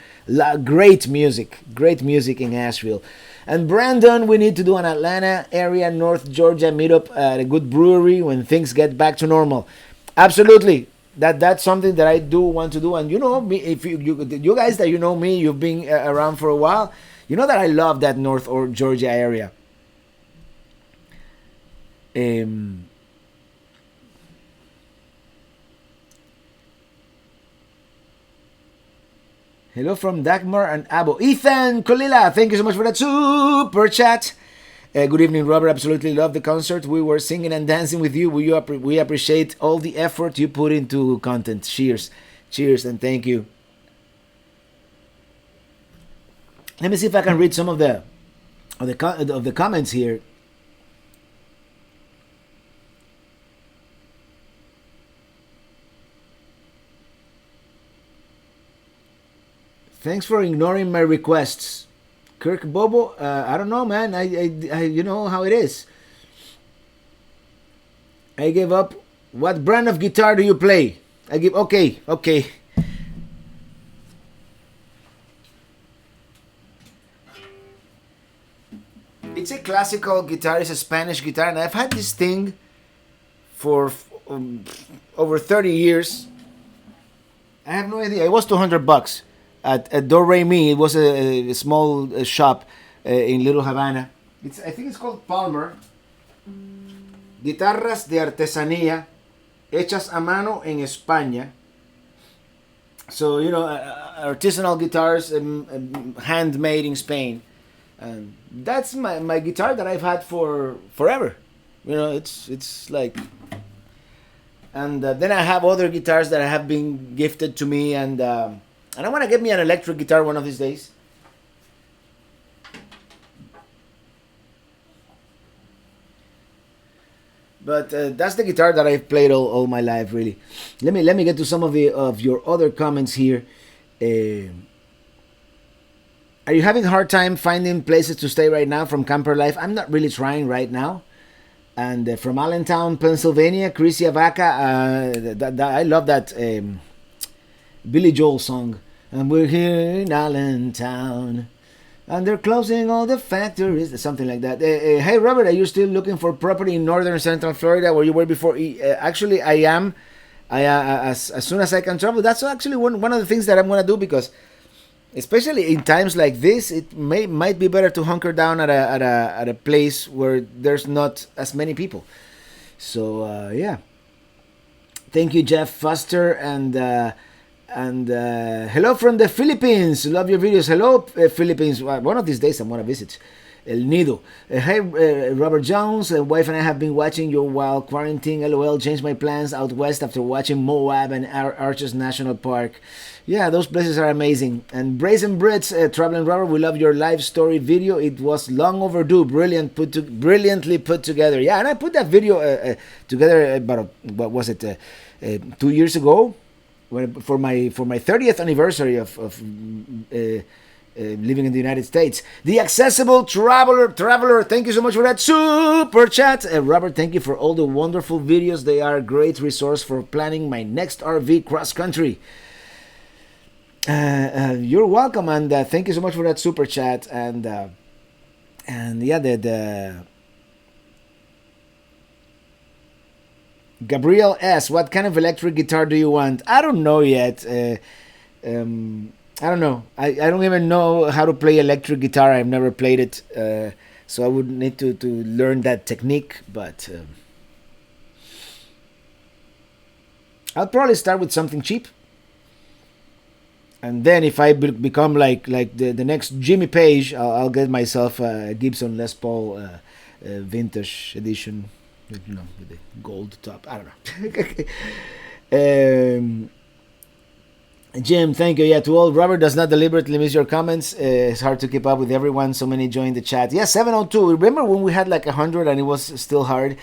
Great music in Asheville. And Brandon, we need to do an Atlanta area, North Georgia meetup at a good brewery when things get back to normal. Absolutely. That's something that I do want to do. And you know me, if you guys that you know me, you've been around for a while, you know that I love that North or Georgia area. Hello from Dagmar and Abo. Ethan Kolila, thank you so much for that super chat. Good evening, Robert. Absolutely love the concert. We were singing and dancing with you. We appreciate all the effort you put into content. Cheers. Cheers and thank you. Let me see if I can read some of the comments here. Thanks for ignoring my requests. Kirk Bobo, I don't know, man. I you know how it is. I gave up. What brand of guitar do you play? Okay. It's a classical guitar. It's a Spanish guitar, and I've had this thing for over 30 years. I have no idea. It was $200 at Do Re Mi. It was a small shop in Little Havana. I think it's called Palmer. Guitarras de artesanía hechas a mano en España. So, you know, artisanal guitars handmade in Spain. And that's my guitar that I've had for forever. You know, it's like... And then I have other guitars that have been gifted to me, and I want to get me an electric guitar one of these days. But that's the guitar that I've played all my life, really. Let me get to some of your other comments here. Are you having a hard time finding places to stay right now from Camper Life? I'm not really trying right now. And from Allentown, Pennsylvania, Chrissy Avaca, I love that Billy Joel song. And we're here in Allentown, and they're closing all the factories, something like that. Hey, Robert, are you still looking for property in northern Central Florida where you were before? Actually, I am. As soon as I can travel, that's actually one of the things that I'm going to do, because especially in times like this, it might be better to hunker down at a place where there's not as many people. So yeah, thank you, Jeff Foster, and hello from the Philippines. Love your videos. Hello, Philippines. One of these days I'm gonna visit El Nido. Hey, Robert Jones. Wife and I have been watching you while quarantining. LOL. Changed my plans out west after watching Moab and Arches National Park. Yeah, those places are amazing. And Brazen Brits, Traveling Robert, we love your live story video. It was long overdue. Brilliantly put together. Yeah, and I put that video together about, what was it, 2 years ago, for my 30th anniversary of living in the United States. The Accessible Traveler, thank you so much for that super chat. Robert, thank you for all the wonderful videos. They are a great resource for planning my next RV cross country. You're welcome, and thank you so much for that super chat. And yeah, the Gabriel S., what kind of electric guitar do you want? I don't know yet. I don't know. I don't even know how to play electric guitar. I've never played it, so I would need to learn that technique. But I'll probably start with something cheap. And then if I become like the next Jimmy Page, I'll get myself a Gibson Les Paul vintage edition, with the gold top. I don't know. Jim, thank you. Yeah, to all, Robert does not deliberately miss your comments. It's hard to keep up with everyone. So many joined the chat. Yeah, 702. Remember when we had like 100 and it was still hard?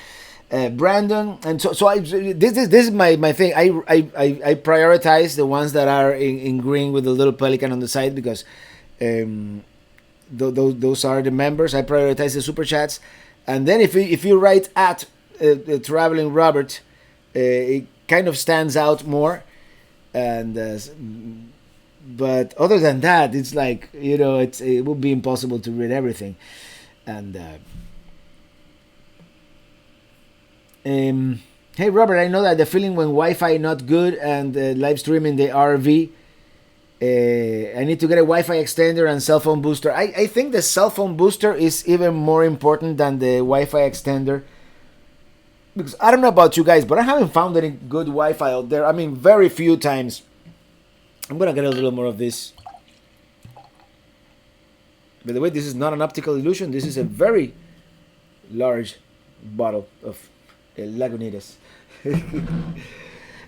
Brandon, and so I this is my thing. I prioritize the ones that are in green with the little pelican on the side because those are the members. I prioritize the super chats, and then if you write at traveling Robert, it kind of stands out more. And but other than that, it's like it would be impossible to read everything, and. Hey Robert, I know that the feeling when Wi-Fi not good and live streaming the RV. I need to get a Wi-Fi extender and cell phone booster. I think the cell phone booster is even more important than the Wi-Fi extender. Because I don't know about you guys, but I haven't found any good Wi-Fi out there. I mean, very few times. I'm gonna get a little more of this. By the way, this is not an optical illusion. This is a very large bottle of Lagunitas.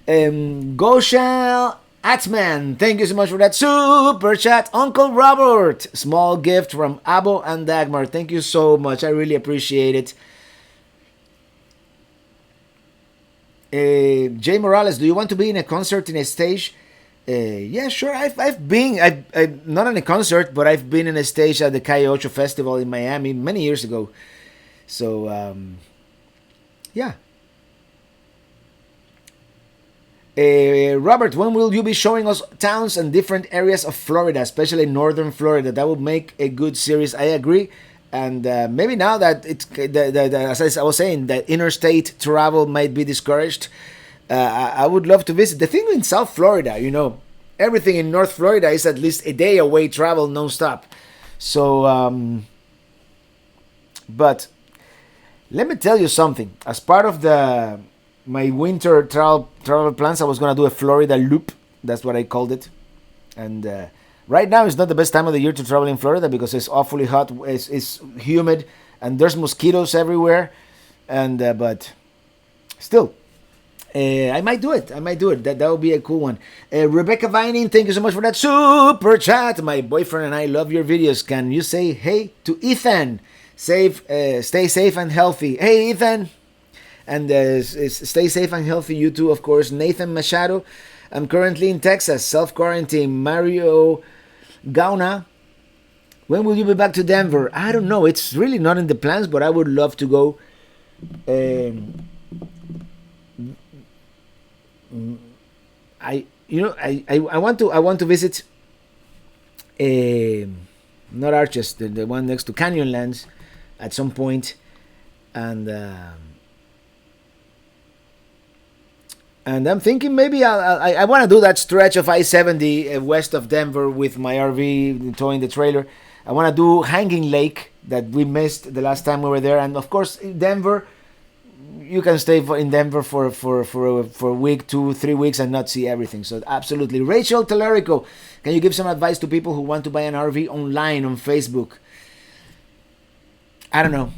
Goshal Atman, thank you so much for that super chat. Uncle Robert, small gift from Abo and Dagmar. Thank you so much. I really appreciate it. Jay Morales, do you want to be in a concert in a stage? Yeah, sure. I've been. I've not in a concert, but I've been in a stage at the Calle Ocho Festival in Miami many years ago. So, yeah. Robert, when will you be showing us towns and different areas of Florida, especially northern Florida? That would make a good series. I agree. And maybe now that it's as I was saying, that interstate travel might be discouraged, I would love to visit. The thing in South Florida, everything in North Florida is at least a day away travel nonstop. So, but let me tell you something. As part of my winter travel plans, I was gonna do a Florida loop. That's what I called it. And right now is not the best time of the year to travel in Florida because it's awfully hot, it's humid, and there's mosquitoes everywhere. And but still, I might do it. That would be a cool one. Rebecca Vining, thank you so much for that super chat. My boyfriend and I love your videos. Can you say hey to Ethan? Stay safe and healthy. Hey Ethan. And stay safe and healthy, you too, of course. Nathan Machado, I'm currently in Texas, self-quarantine. Mario Gauna, when will you be back to Denver? I don't know. It's really not in the plans, but I would love to go. I want to visit. Not Arches, the one next to Canyonlands, at some point, and I'm thinking maybe I want to do that stretch of I-70 west of Denver with my RV towing the trailer. I want to do Hanging Lake that we missed the last time we were there, and of course Denver. You can stay in Denver for a week, 2-3 weeks, and not see everything. So absolutely. Rachel Telerico, can you give some advice to people who want to buy an RV online on Facebook? I don't know.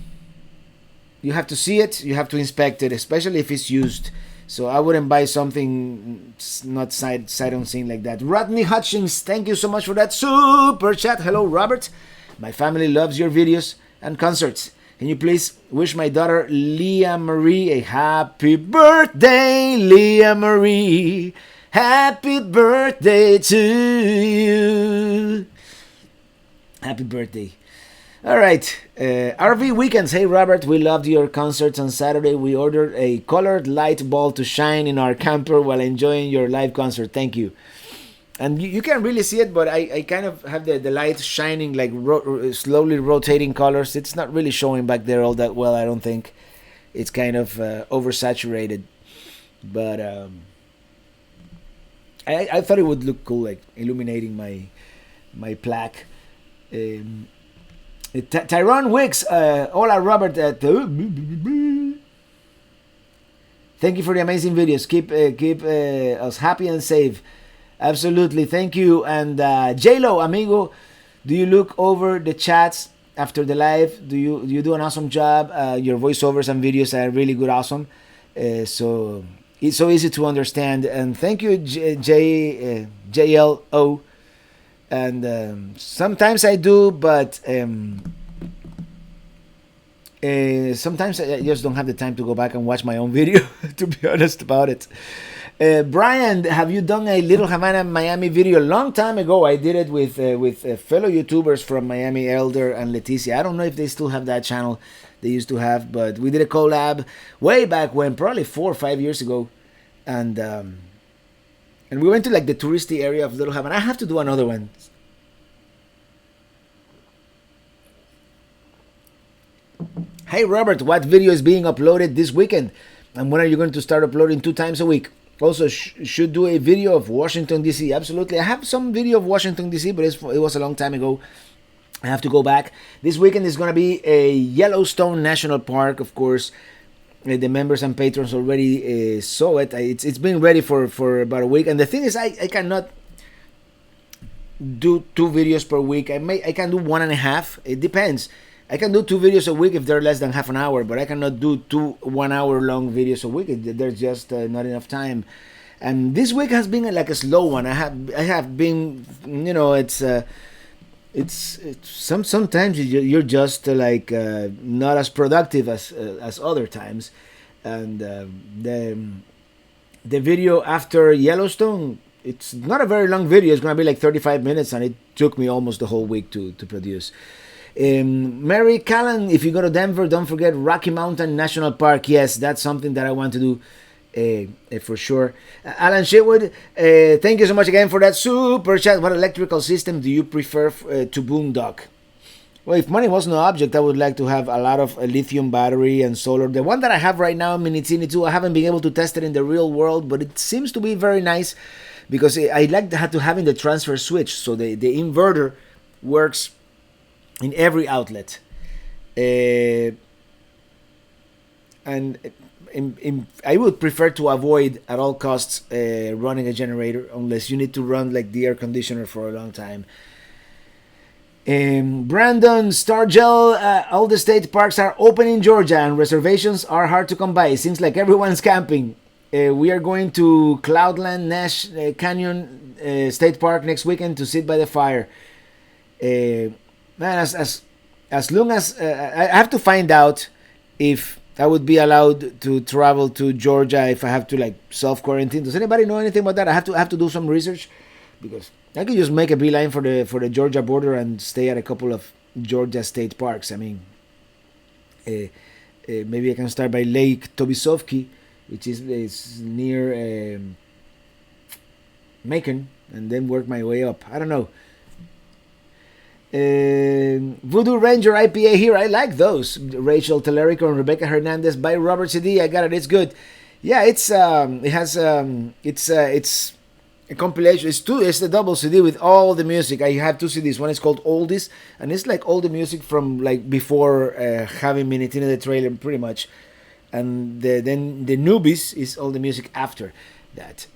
You have to see it. You have to inspect it, especially if it's used. So I wouldn't buy something not sight unseen like that. Rodney Hutchins, thank you so much for that super chat. Hello, Robert. My family loves your videos and concerts. Can you please wish my daughter Leah Marie a happy birthday, Leah Marie? Happy birthday to you. Happy birthday. All right, RV weekends. Hey Robert, we loved your concerts on Saturday. We ordered a colored light bulb to shine in our camper while enjoying your live concert. Thank you. And you can really see it, but I kind of have the light shining, like slowly rotating colors. It's not really showing back there all that well, I don't think. It's kind of oversaturated. But I thought it would look cool, like illuminating my plaque. Tyrone Wicks, hola Robert. Thank you for the amazing videos. Keep us happy and safe. Absolutely, thank you. And J-Lo, amigo, do you look over the chats after the live? Do you do an awesome job? Your voiceovers and videos are really good, awesome. So it's so easy to understand. And thank you, JLO. And sometimes I do, but sometimes I just don't have the time to go back and watch my own video, to be honest about it. Brian, have you done a Little Havana Miami video? A long time ago, I did it with fellow YouTubers from Miami, Elder and Leticia. I don't know if they still have that channel they used to have, but we did a collab way back when, probably 4 or 5 years ago, and we went to like the touristy area of Little Havana. I have to do another one. Hey Robert, what video is being uploaded this weekend? And when are you going to start uploading 2 times a week? Also, should do a video of Washington, D.C. Absolutely. I have some video of Washington, D.C., but it was a long time ago. I have to go back. This weekend is going to be a Yellowstone National Park, of course. The members and patrons already saw it. It's been ready for about a week. And the thing is, I cannot do 2 videos per week. I can do 1.5. It depends. I can do 2 videos a week if they're less than half an hour, but I cannot do 2 1-hour long videos a week. There's just not enough time. And this week has been like a slow one. I have been, it's sometimes you're just like not as productive as other times. And the video after Yellowstone, it's not a very long video. It's gonna be like 35 minutes, and it took me almost the whole week to produce. Mary Callan, if you go to Denver, don't forget Rocky Mountain National Park. Yes, that's something that I want to do for sure. Alan Sherwood, thank you so much again for that super chat. What electrical system do you prefer to boondock? Well, if money was no object, I would like to have a lot of lithium battery and solar. The one that I have right now, Minitini 2, I haven't been able to test it in the real world, but it seems to be very nice because I like to having the transfer switch, so the inverter works in every outlet, and I would prefer to avoid at all costs running a generator unless you need to run like the air conditioner for a long time. Brandon Stargell, all the state parks are open in Georgia and reservations are hard to come by. It seems like everyone's camping. We are going to Cloudland Canyon State Park next weekend to sit by the fire. Man, as long as I have to find out if I would be allowed to travel to Georgia if I have to like self quarantine. Does anybody know anything about that? I have to do some research because I could just make a beeline for the Georgia border and stay at a couple of Georgia state parks. I mean, maybe I can start by Lake Tobisovki, which is near Macon, and then work my way up. I don't know. Voodoo Ranger IPA here. I like those. Rachel Telerico and Rebecca Hernandez by Robert CD. I got it. It's good. Yeah, it's a compilation. It's the double CD with all the music. I have 2 CDs. One is called Oldies, and it's like all the music from like before having Minitina the trailer, pretty much. And then the Newbies is all the music after that.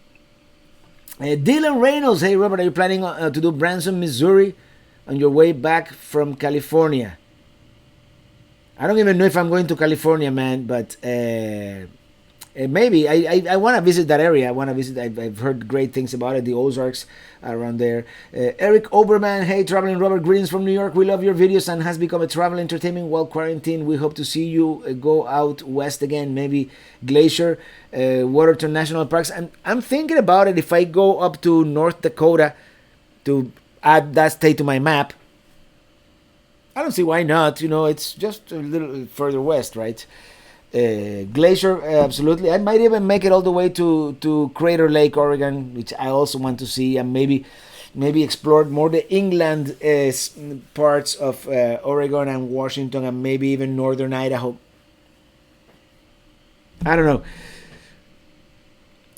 Dylan Reynolds. Hey Robert, are you planning to do Branson, Missouri on your way back from California? I don't even know if I'm going to California, man, but maybe. I want to visit that area. I want to visit. I've heard great things about it. The Ozarks around there. Eric Oberman, hey, Traveling Robert, greetings from New York. We love your videos and has become a travel entertainment while quarantined. We hope to see you go out west again, maybe Glacier, Waterton National Parks. And I'm thinking about it if I go up to North Dakota to add that state to my map. I don't see why not. It's just a little further west, right? Glacier, absolutely. I might even make it all the way to Crater Lake, Oregon, which I also want to see, and maybe explore more the inland parts of Oregon and Washington, and maybe even northern Idaho. I don't know.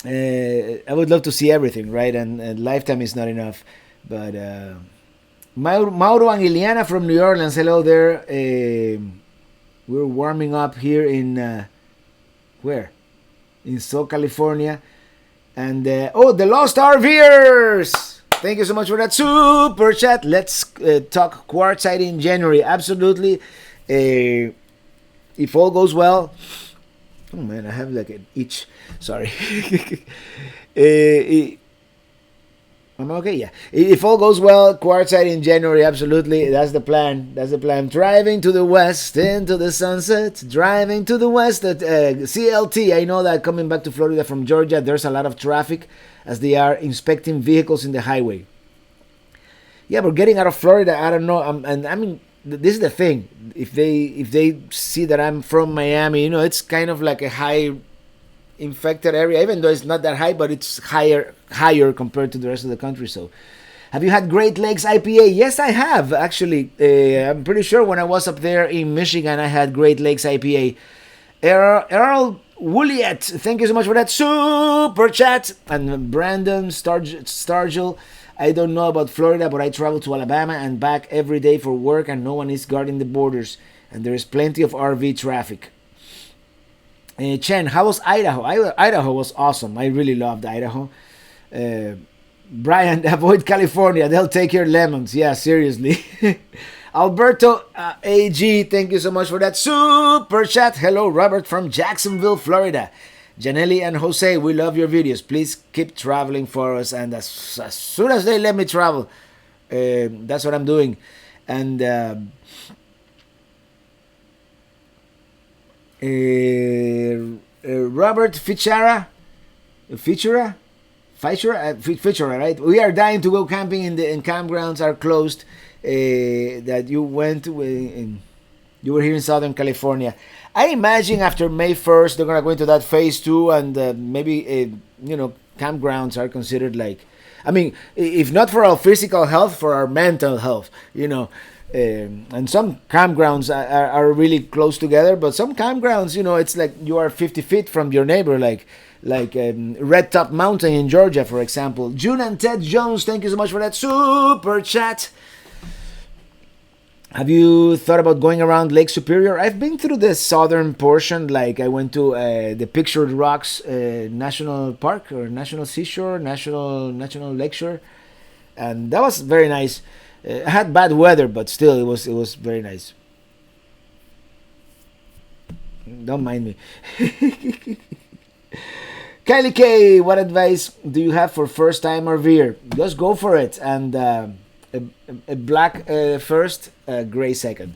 I would love to see everything, right? And lifetime is not enough. But Mauro and Ileana from New Orleans, hello there. We're warming up here in where? In Southern California. And the Lost RVers! Thank you so much for that super chat. Let's talk Quartzsite in January. Absolutely. If all goes well, Oh man, I have like an itch. Sorry. Eh, I'm okay, yeah. If all goes well, quartzite in January, absolutely. That's the plan. That's the plan. Driving to the west, into the sunset. Driving to the west at CLT. I know that coming back to Florida from Georgia, there's a lot of traffic as they are inspecting vehicles in the highway. Yeah, but getting out of Florida, I don't know. And I mean, this is the thing. If they see that I'm from Miami, it's kind of like a high infected area, even though it's not that high, but it's higher compared to the rest of the country. So, have you had Great Lakes IPA? Yes, I have actually. I'm pretty sure when I was up there in Michigan, I had Great Lakes IPA. Earl Woolleyet, thank you so much for that super chat. And Brandon Stargell, I don't know about Florida, but I travel to Alabama and back every day for work, and no one is guarding the borders, and there is plenty of RV traffic. Chen, how was Idaho? Idaho was awesome. I really loved Idaho. Brian, avoid California. They'll take your lemons. Yeah, seriously. Alberto AG, thank you so much for that super chat. Hello, Robert from Jacksonville, Florida. Janelli and Jose, we love your videos. Please keep traveling for us. And as soon as they let me travel, that's what I'm doing. And Robert Fichara, right? We are dying to go camping in campgrounds are closed. That you went you were here in Southern California. I imagine after May 1st they're gonna go into that phase 2, and maybe campgrounds are considered like, I mean, if not for our physical health, for our mental health, and some campgrounds are really close together, but some campgrounds, it's like you are 50 feet from your neighbor, like Red Top Mountain in Georgia, for example. June and Ted Jones, thank you so much for that super chat. Have you thought about going around Lake Superior? I've been through the southern portion, like I went to the Pictured Rocks National Park, or National Seashore, National Lakeshore, and that was very nice. I had bad weather, but still, it was very nice. Don't mind me. Kylie K, what advice do you have for first time RVer? Just go for it, and a black first, gray second.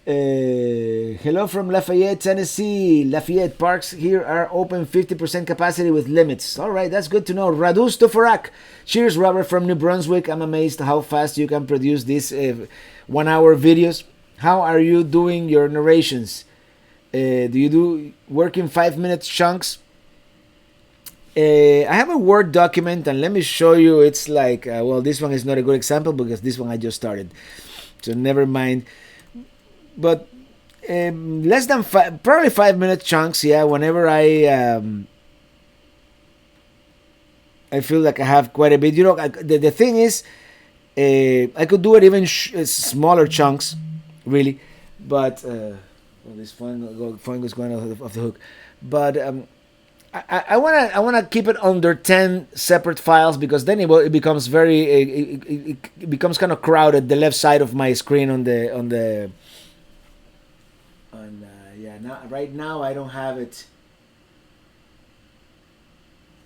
Hello from Lafayette, Tennessee. Lafayette parks here are open 50% capacity with limits. All right, that's good to know. Radu Stoforak. Cheers, Robert from New Brunswick. I'm amazed how fast you can produce these 1-hour videos. How are you doing your narrations? Do you do work in 5-minute chunks? I have a Word document, and let me show you. It's like, this one is not a good example because this one I just started. So never mind. But less than probably 5-minute chunks, yeah, whenever I feel like I have quite a bit. The thing is, I could do it even smaller chunks, really. But this phone is going off the hook. But I wanna keep it under 10 separate files, because then it becomes it becomes kind of crowded. The left side of my screen right now I don't have it.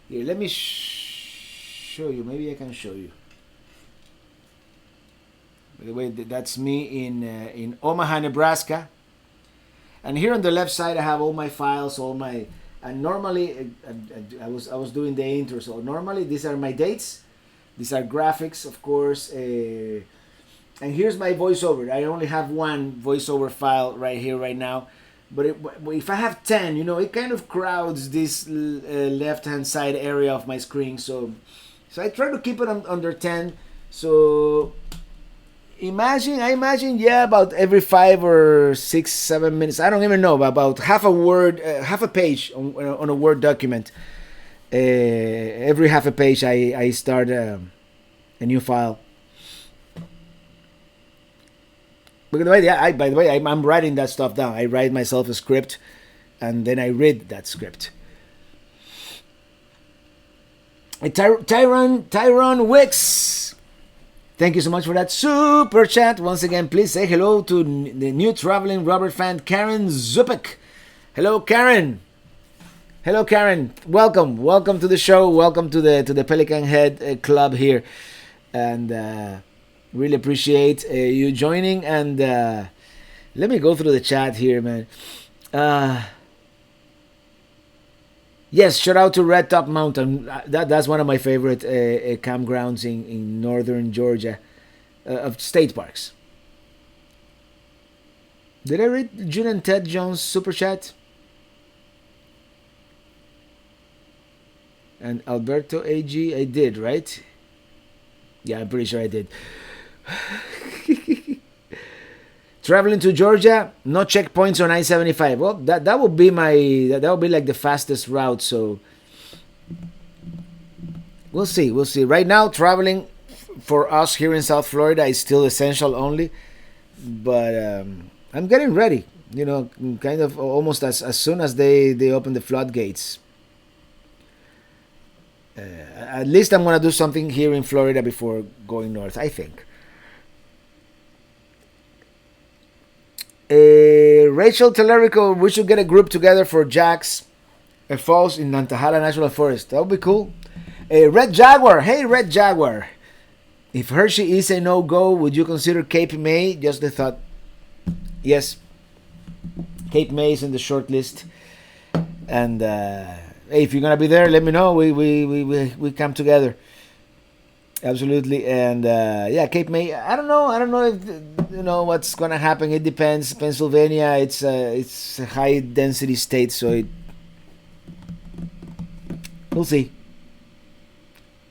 Here, let me show you. Maybe I can show you. By the way, that's me in Omaha, Nebraska. And here on the left side, I have all my files, and normally I was doing the intro. So normally these are my dates. These are graphics, of course. And here's my voiceover. I only have one voiceover file right here, right now. But if I have 10, it kind of crowds this left-hand side area of my screen. So I try to keep it under 10. So I imagine, yeah, about every 5 or 6, 7 minutes. I don't even know, about half a page on a Word document. Every half a page, I start a new file. By the way, I'm writing that stuff down. I write myself a script, and then I read that script. Tyrone Wicks, thank you so much for that super chat. Once again, please say hello to the new traveling Robert fan, Karen Zupek. Hello, Karen. Hello, Karen. Welcome to the show. Welcome to the Pelican Head Club here, and really appreciate you joining. And let me go through the chat here, man. Uh, yes, shout out to Red Top Mountain. That's one of my favorite campgrounds in northern Georgia, of state parks. Did I read June and Ted Jones super chat? And Alberto AG, I did, right? Yeah, I'm pretty sure I did. Traveling to Georgia, no checkpoints on I-75. Well, that would be that would be like the fastest route. So we'll see. We'll see. Right now, traveling for us here in South Florida is still essential only. But I'm getting ready. You know, kind of almost as soon as they open the floodgates. At least I'm gonna do something here in Florida before going north, I think. Rachel Telerico, we should get a group together for Jack's Falls in Nantahala National Forest. That would be cool. Red Jaguar, hey Red Jaguar. If Hershey is a no-go, would you consider Cape May? Just the thought. Yes, Cape May is in the short list. And hey, if you're gonna be there, let me know. We come together. Absolutely. And yeah, Cape May. I don't know. I don't know if you know what's gonna happen. It depends. Pennsylvania, it's a high density state, so we'll see.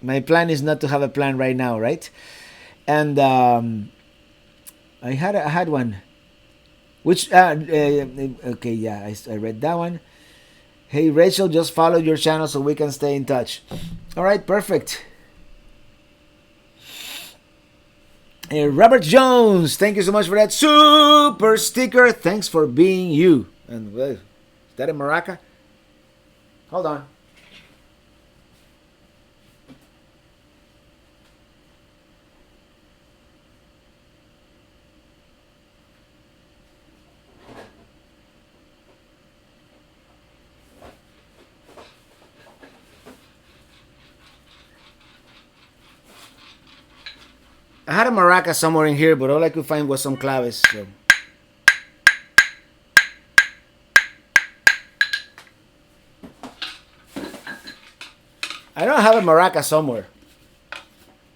My plan is not to have a plan right now, right? And I had one. Which okay, yeah, I read that one. Hey Rachel, just follow your channel so we can stay in touch. All right, perfect. Robert Jones, thank you so much for that super sticker. Thanks for being you. And is that a maraca? Hold on. I had a maraca somewhere in here, but all I could find was some claves. So. I don't have a maraca somewhere,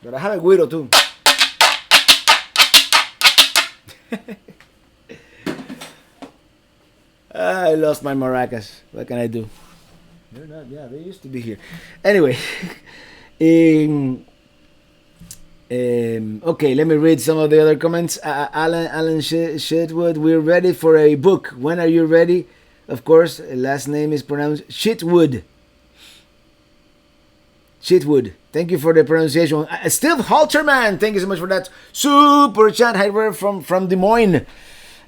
but I have a guiro too. I lost my maracas. What can I do? They're not. Yeah, they used to be here. Anyway. Okay, let me read some of the other comments. Alan Shitwood, we're ready for a book. When are you ready? Of course, last name is pronounced Shitwood. Shitwood. Thank you for the pronunciation. Steve Halterman, thank you so much for that super chat. Hi, we're from Des Moines.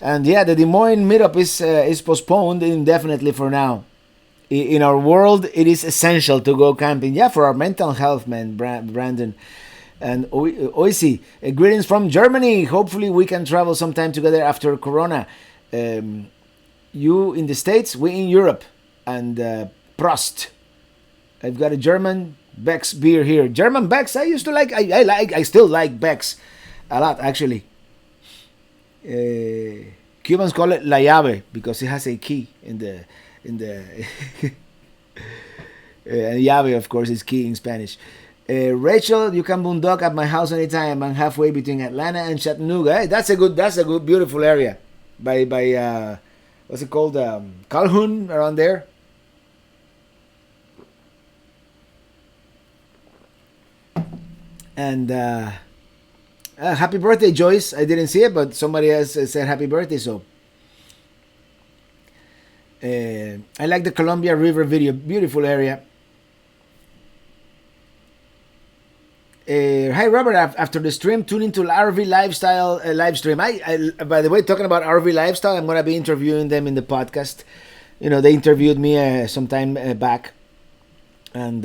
And yeah, the Des Moines meetup is postponed indefinitely for now. In our world, it is essential to go camping. Yeah, for our mental health, man, Brandon. And Oisi, greetings from Germany. Hopefully we can travel sometime together after Corona. You in the States, we in Europe. And Prost. I've got a German Beck's beer here. German Beck's, I used to like. I still like Beck's a lot, actually. Cubans call it La Llave because it has a key in the llave, of course, is key in Spanish. Rachel, you can boondock at my house anytime. I'm halfway between Atlanta and Chattanooga. Hey, that's a good, beautiful area. By what's it called? Calhoun, around there. And happy birthday, Joyce. I didn't see it, but somebody else said happy birthday. So I like the Columbia River video. Beautiful area. Hi Robert, after the stream, tune into RV Lifestyle live stream. I by the way, talking about RV Lifestyle, I'm gonna be interviewing them in the podcast. You know, they interviewed me some time back, and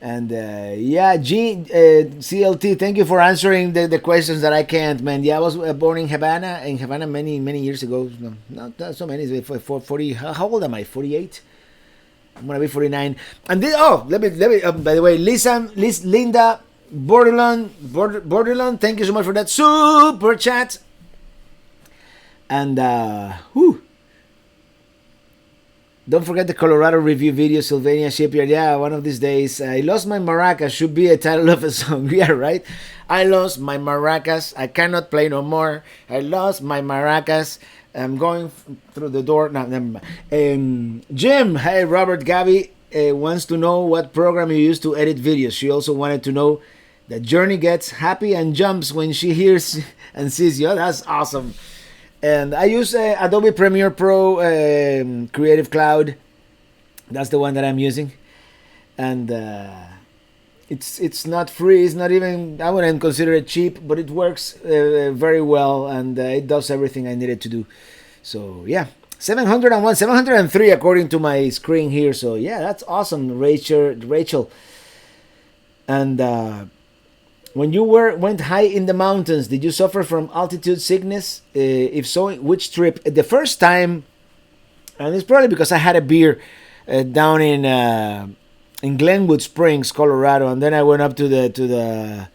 And yeah, CLT, thank you for answering the questions that I can't, man. Yeah, I was born in Havana many years ago. No, not so many. 40. How old am I? 48. I'm gonna be 49. And this, oh, let me. By the way, Linda Borderland, thank you so much for that super chat. And whew, don't forget the Colorado review video, Sylvania Shipyard. Yeah, one of these days. I lost my maracas should be a title of a song. Yeah, right? I lost my maracas. I cannot play no more. I lost my maracas. I'm going through the door. No, never mind. Jim, hey, Robert Gabby wants to know what program you use to edit videos. She also wanted to know that Journey gets happy and jumps when she hears and sees you. Oh, that's awesome. And I use Adobe Premiere Pro Creative Cloud. That's the one that I'm using. And it's not free. It's not even, I wouldn't consider it cheap, but it works very well, and it does everything I needed to do. So yeah, 701, 703 according to my screen here. So yeah, that's awesome, Rachel. And when you went high in the mountains, did you suffer from altitude sickness? If so, which trip? The first time, and it's probably because I had a beer down in Glenwood Springs, Colorado, and then I went up to the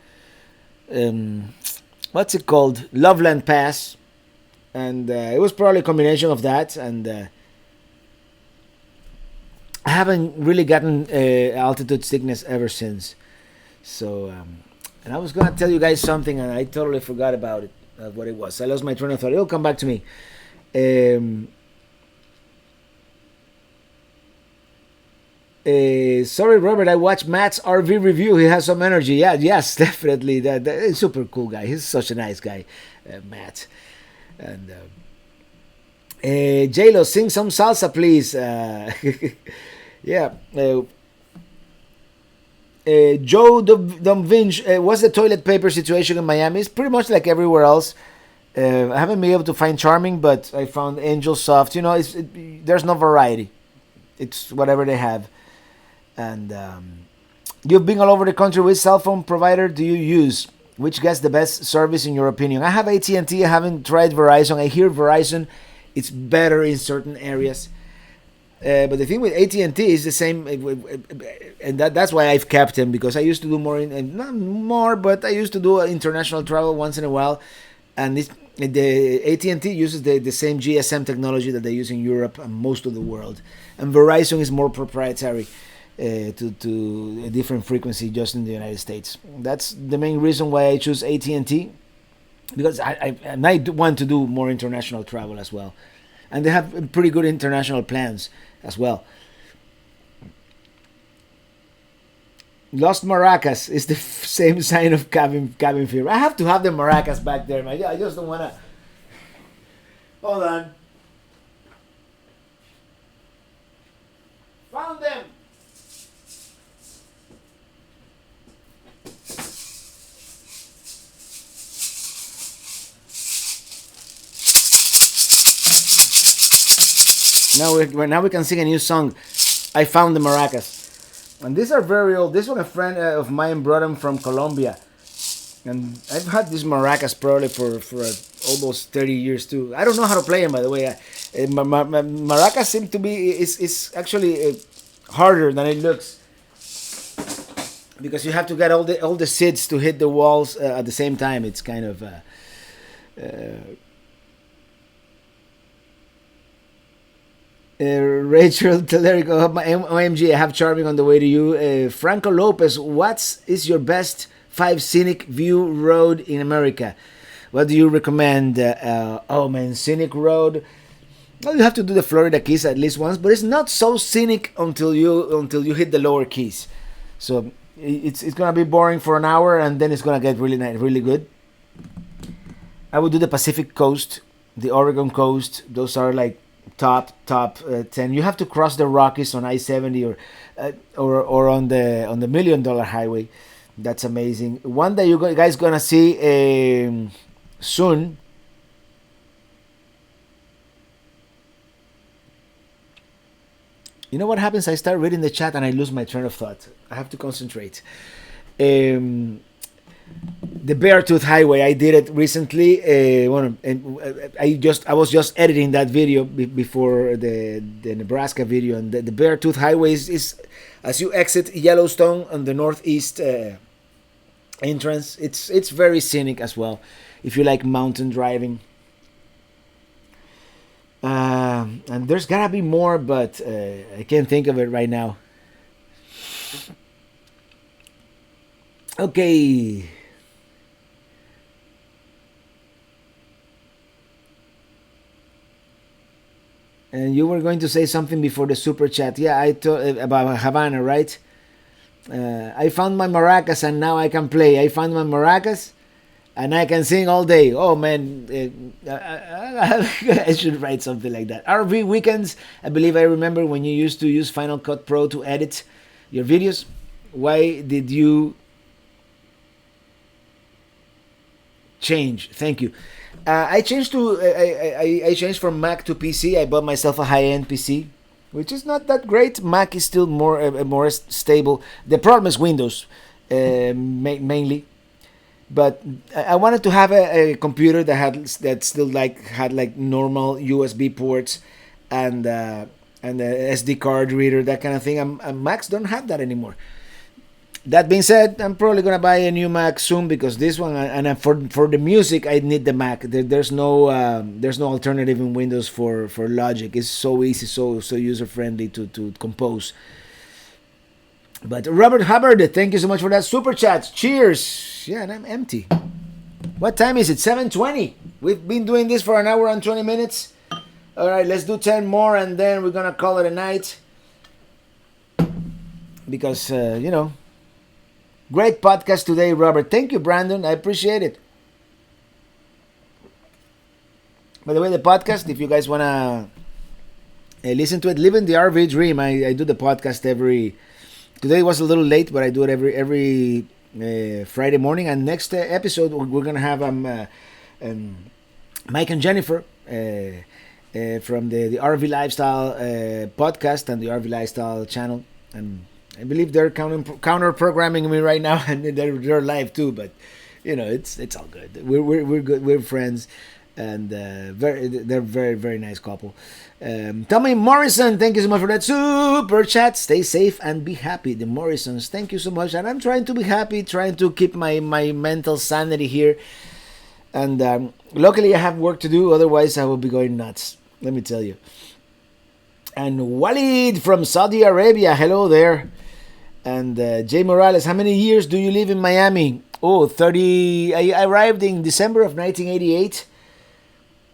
what's it called, Loveland Pass, and it was probably a combination of that, and I haven't really gotten altitude sickness ever since. So. And I was going to tell you guys something, and I totally forgot about it, what it was. I lost my train of thought. It'll come back to me. Sorry, Robert, I watched Matt's RV review. He has some energy. Yeah, yes, definitely. That is super cool guy. He's such a nice guy, Matt. And J-Lo, sing some salsa, please. Yeah. Joe Domvinch, what's the toilet paper situation in Miami? It's pretty much like everywhere else. I haven't been able to find Charming, but I found Angel Soft. You know, there's no variety. It's whatever they have. And you've been all over the country. Which cell phone provider do you use? Which gets the best service in your opinion? I have AT&T. I haven't tried Verizon. I hear Verizon, it's better in certain areas. But the thing with AT&T is the same, and that's why I've kept him, because I used to do not more, but I used to do international travel once in a while, and the AT&T uses the same GSM technology that they use in Europe and most of the world, and Verizon is more proprietary to a different frequency just in the United States. That's the main reason why I choose AT&T, because I want to do more international travel as well. And they have pretty good international plans as well. Lost maracas is the same sign of cabin fever. I have to have the maracas back there, man. I just don't want to. Hold on. Found them. Now we can sing a new song. I found the maracas, and these are very old. This one a friend of mine brought them from Colombia, and I've had these maracas probably for almost 30 years too. I don't know how to play them, by the way. Maracas seem to be is actually harder than it looks, because you have to get all the SIDs to hit the walls at the same time. It's kind of Rachel Telerico, OMG, I have Charming on the way to you. Franco Lopez, what is your best 5 scenic view road in America? What do you recommend? Oh man, scenic road. Well, you have to do the Florida Keys at least once, but it's not so scenic until you hit the lower Keys. So it's gonna be boring for an hour, and then it's gonna get really nice, really good. I would do the Pacific Coast, the Oregon coast. Those are like top 10. You have to cross the Rockies on I-70 or on the $1 million highway. That's amazing. One that you guys gonna see soon. You know what happens? I start reading the chat and I lose my train of thought. I have to concentrate. The Beartooth Highway. I did it recently. I was just editing that video before the Nebraska video, and the Beartooth Highway is as you exit Yellowstone on the northeast entrance. It's very scenic as well if you like mountain driving. And there's gotta be more, but I can't think of it right now. Okay. And you were going to say something before the super chat. Yeah, I thought about Havana, right? I found my maracas and now I can play. I found my maracas and I can sing all day. Oh man, I should write something like that. RV weekends. I believe I remember when you used to use Final Cut Pro to edit your videos. Why did you change? Thank you. I changed to I changed from Mac to PC. I bought myself a high-end PC, which is not that great. Mac is still more stable. The problem is Windows, mainly. But I wanted to have a computer that still had normal USB ports and a SD card reader, that kind of thing. And Macs don't have that anymore. That being said, I'm probably gonna buy a new Mac soon because this one, and for the music, I need the Mac. There's no alternative in Windows for Logic. It's so easy, so user friendly to compose. But Robert Hubbard, thank you so much for that super chat. Cheers. Yeah, and I'm empty. What time is it? 7:20. We've been doing this for an hour and 20 minutes. All right, let's do 10 more, and then we're gonna call it a night. Because great podcast today, Robert. Thank you, Brandon. I appreciate it. By the way, the podcast, if you guys want to listen to it, Living the RV Dream. I do the podcast today was a little late, but I do it every Friday morning. And next episode, we're going to have Mike and Jennifer from the RV Lifestyle podcast and the RV Lifestyle channel. And I believe they're counter programming me right now, and they're live too. But it's all good. We're good. We're friends, and they're very very nice couple. Tommy Morrison, thank you so much for that super chat. Stay safe and be happy. The Morrisons, thank you so much. And I'm trying to be happy, trying to keep my mental sanity here. And luckily, I have work to do. Otherwise, I will be going nuts. Let me tell you. And Walid from Saudi Arabia, hello there. And Jay Morales, how many years do you live in Miami? Oh, 30. I arrived in December of 1988.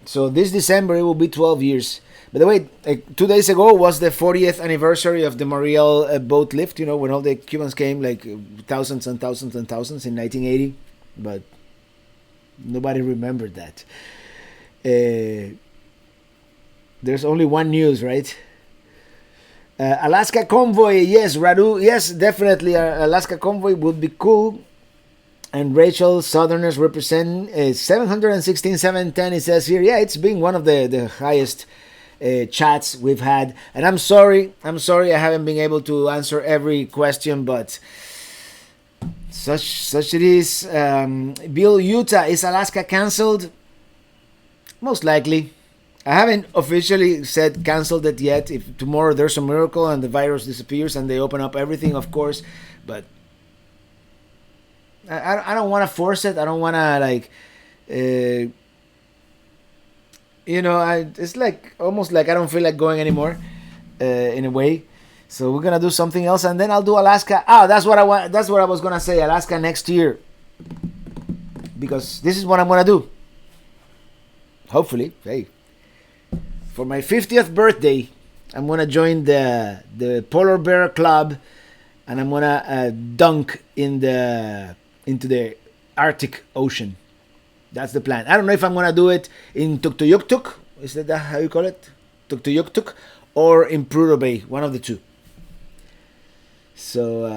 So this December it will be 12 years. By the way, 2 days ago was the 40th anniversary of the Mariel boat lift, when all the Cubans came, thousands and thousands and thousands in 1980. But nobody remembered that. There's only one news, right? Alaska Convoy, yes, Radu, yes, definitely. Alaska Convoy would be cool. And Rachel, Southerners represent 716, 710, it says here. Yeah, it's been one of the highest chats we've had. And I'm sorry I haven't been able to answer every question, but such it is. Bill, Utah, is Alaska canceled? Most likely. I haven't officially said canceled it yet. If tomorrow there's a miracle and the virus disappears and they open up everything, of course. But I don't want to force it. I don't want to it's almost like I don't feel like going anymore, in a way. So we're gonna do something else, and then I'll do Alaska. That's what I want. That's what I was gonna say. Alaska next year, because this is what I'm gonna do. Hopefully, hey. For my 50th birthday, I'm gonna join the Polar Bear Club, and I'm gonna dunk into the Arctic Ocean. That's the plan. I don't know if I'm gonna do it in Tuktoyaktuk. Is that how you call it? Tuktoyaktuk, or in Prudhoe Bay, one of the two. So,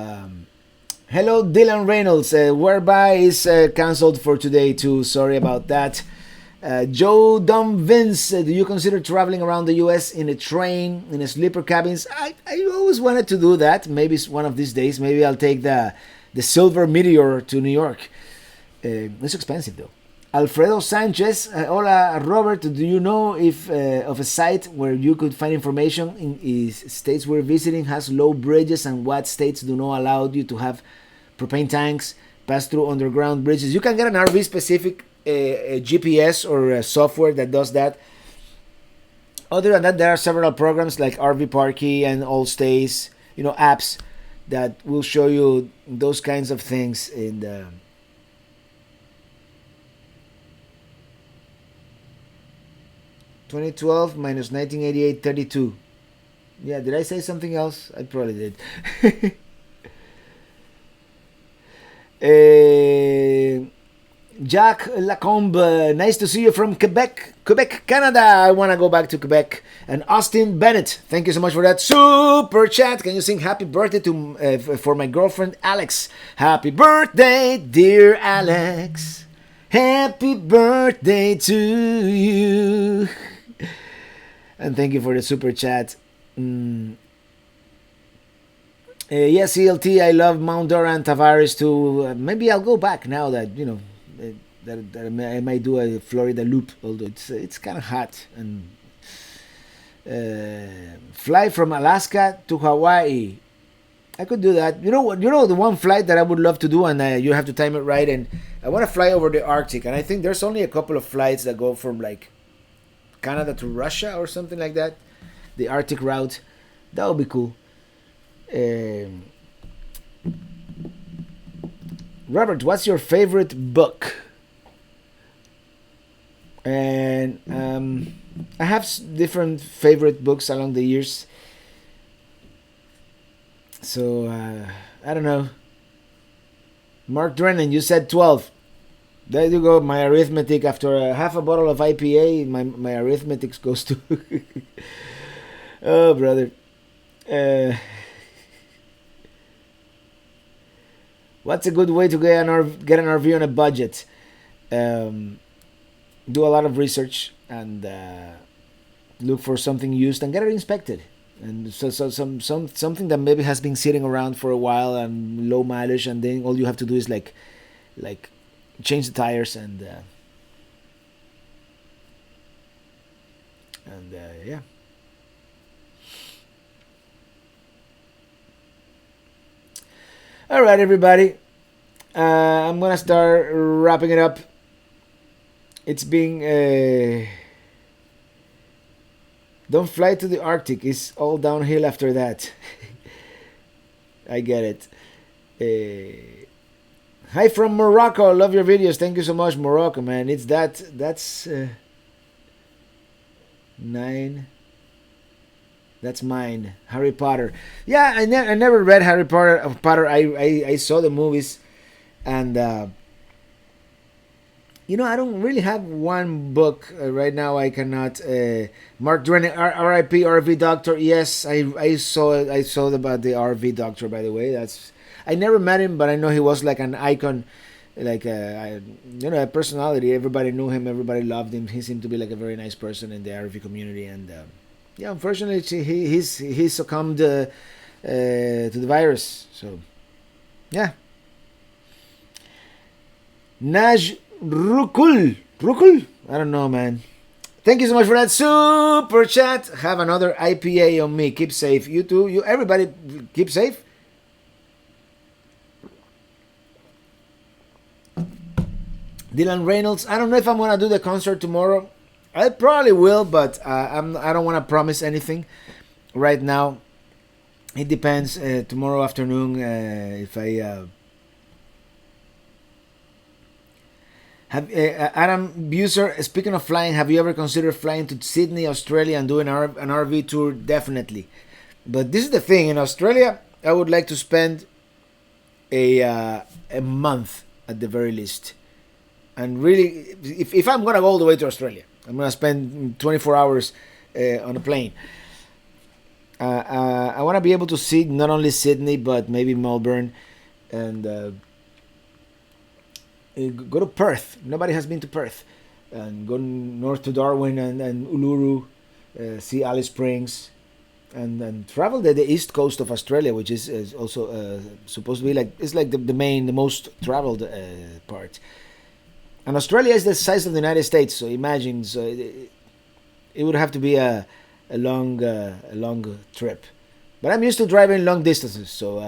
hello, Dylan Reynolds. Whereby is cancelled for today too. Sorry about that. Joe Dumb Vince, do you consider traveling around the U.S. in a train, in a sleeper cabins? I always wanted to do that. Maybe it's one of these days. Maybe I'll take the Silver Meteor to New York. It's expensive though. Alfredo Sanchez, hola Robert, do you know if of a site where you could find information in states we're visiting has low bridges and what states do not allow you to have propane tanks pass through underground bridges? You can get an RV specific GPS or software that does that. Other than that, there are several programs like RV Parky and All Stays, apps that will show you those kinds of things in the 2012 minus 1988, 32. Yeah, did I say something else? I probably did. Jack Lacombe, nice to see you from Quebec, Canada. I want to go back to Quebec. And Austin Bennett, thank you so much for that super chat. Can you sing happy birthday for my girlfriend Alex? Happy birthday, dear Alex. Happy birthday to you. And thank you for the super chat. Yes, ELT, I love Mount Dora and Tavares too. Maybe I'll go back now that, that I might do a Florida loop, although it's kind of hot. And fly from Alaska to Hawaii. I could do that. You know the one flight that I would love to do, and you have to time it right. And I want to fly over the Arctic, and I think there's only a couple of flights that go from like Canada to Russia or something like that. The Arctic route, that would be cool. Robert, what's your favorite book? And I have different favorite books along the years. So, I don't know. Mark Drennan, you said 12. There you go. My arithmetic, after half a bottle of IPA, my arithmetic goes to... Oh, brother. What's a good way to get an RV on a budget? Do a lot of research and look for something used and get it inspected. And so something that maybe has been sitting around for a while and low mileage, and then all you have to do is like change the tires and yeah. All right, everybody. I'm gonna start wrapping it up. It's being don't fly to the Arctic. It's all downhill after that. I get it. Hi from Morocco. Love your videos. Thank you so much, Morocco, man. It's that's 9. That's mine. Harry Potter. Yeah, I never read Harry Potter. I saw the movies, and I don't really have one book right now. I cannot. Mark Drennan, R.I.P. RV Doctor. Yes, I saw it. I saw about the RV Doctor. By the way, I never met him, but I know he was like an icon, like a personality. Everybody knew him. Everybody loved him. He seemed to be like a very nice person in the RV community, and yeah, unfortunately, he succumbed to the virus. So, yeah. Naj Rukul. I don't know, man. Thank you so much for that super chat. Have another IPA on me. Keep safe. You too. Everybody, keep safe. Dylan Reynolds. I don't know if I'm gonna do the concert tomorrow. I probably will, but I don't want to promise anything right now. It depends. Tomorrow afternoon, if I have Adam Buser. Speaking of flying, have you ever considered flying to Sydney, Australia, and doing an RV tour? Definitely. But this is the thing: in Australia, I would like to spend a month at the very least, and really, if I'm gonna go all the way to Australia, I'm going to spend 24 hours on a plane. I want to be able to see not only Sydney, but maybe Melbourne. And go to Perth. Nobody has been to Perth. and go north to Darwin and Uluru, see Alice Springs, and travel the east coast of Australia, which is also supposed to be like it's like the most traveled part. And Australia is the size of the United States, so imagine it would have to be a long trip. But I'm used to driving long distances, so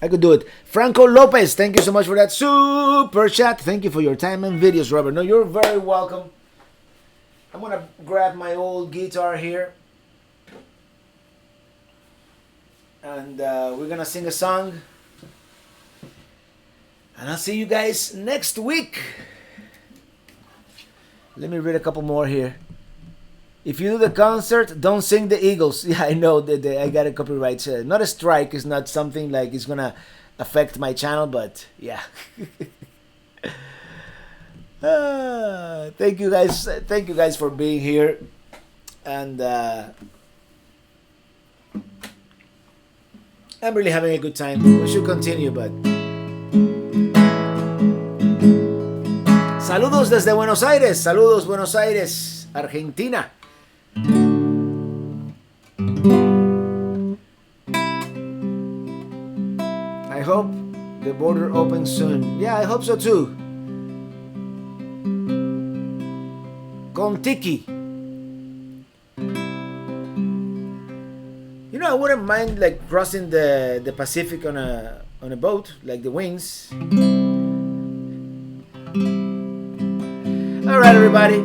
I could do it. Franco Lopez, thank you so much for that super chat. Thank you for your time and videos, Robert. No, you're very welcome. I'm gonna grab my old guitar here, and we're gonna sing a song. And I'll see you guys next week. Let me read a couple more here. If you do the concert, don't sing the Eagles. Yeah, I know that I got a copyright. Not a strike. It's not something like it's gonna affect my channel, but yeah. Thank you guys. Thank you guys for being here, and I'm really having a good time. We should continue, but. Saludos desde Buenos Aires. Saludos Buenos Aires, Argentina. I hope the border opens soon. Yeah, I hope so too. Contiki. You know, I wouldn't mind like crossing the Pacific on a boat, like the Wings. All right, everybody.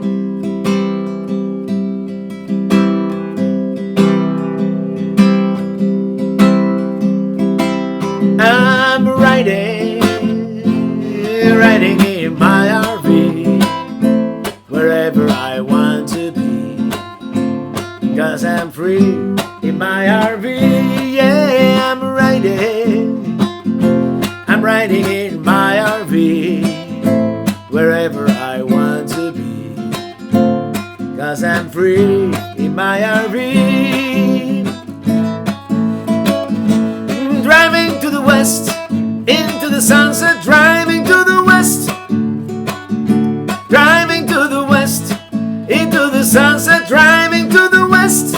I'm riding in my RV wherever I want to be, 'cause I'm free in my RV. Yeah, I'm riding in my RV wherever I want to be, 'cause I'm free in my RV. Driving to the west, into the sunset, driving to the west. Driving to the west, into the sunset, driving to the west.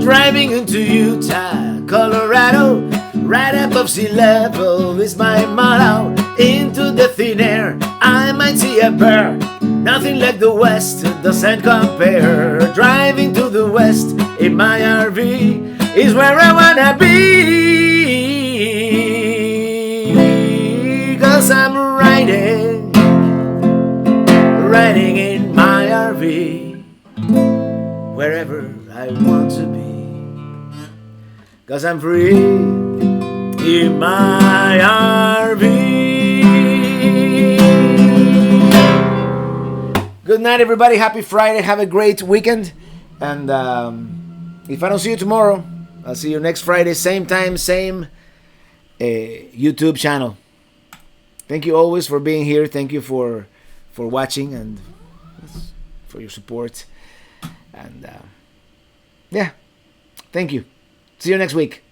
Driving into Utah, Colorado, right above sea level is my motto. Into the thin air, I might see a bear. Nothing like the West doesn't compare. Driving to the West in my RV is where I wanna be, 'cause I'm riding in my RV wherever I want to be, 'cause I'm free in my RV. Good night, everybody. Happy Friday. Have a great weekend. And if I don't see you tomorrow, I'll see you next Friday, same time, same YouTube channel. Thank you always for being here. Thank you for watching and for your support. And yeah, thank you. See you next week.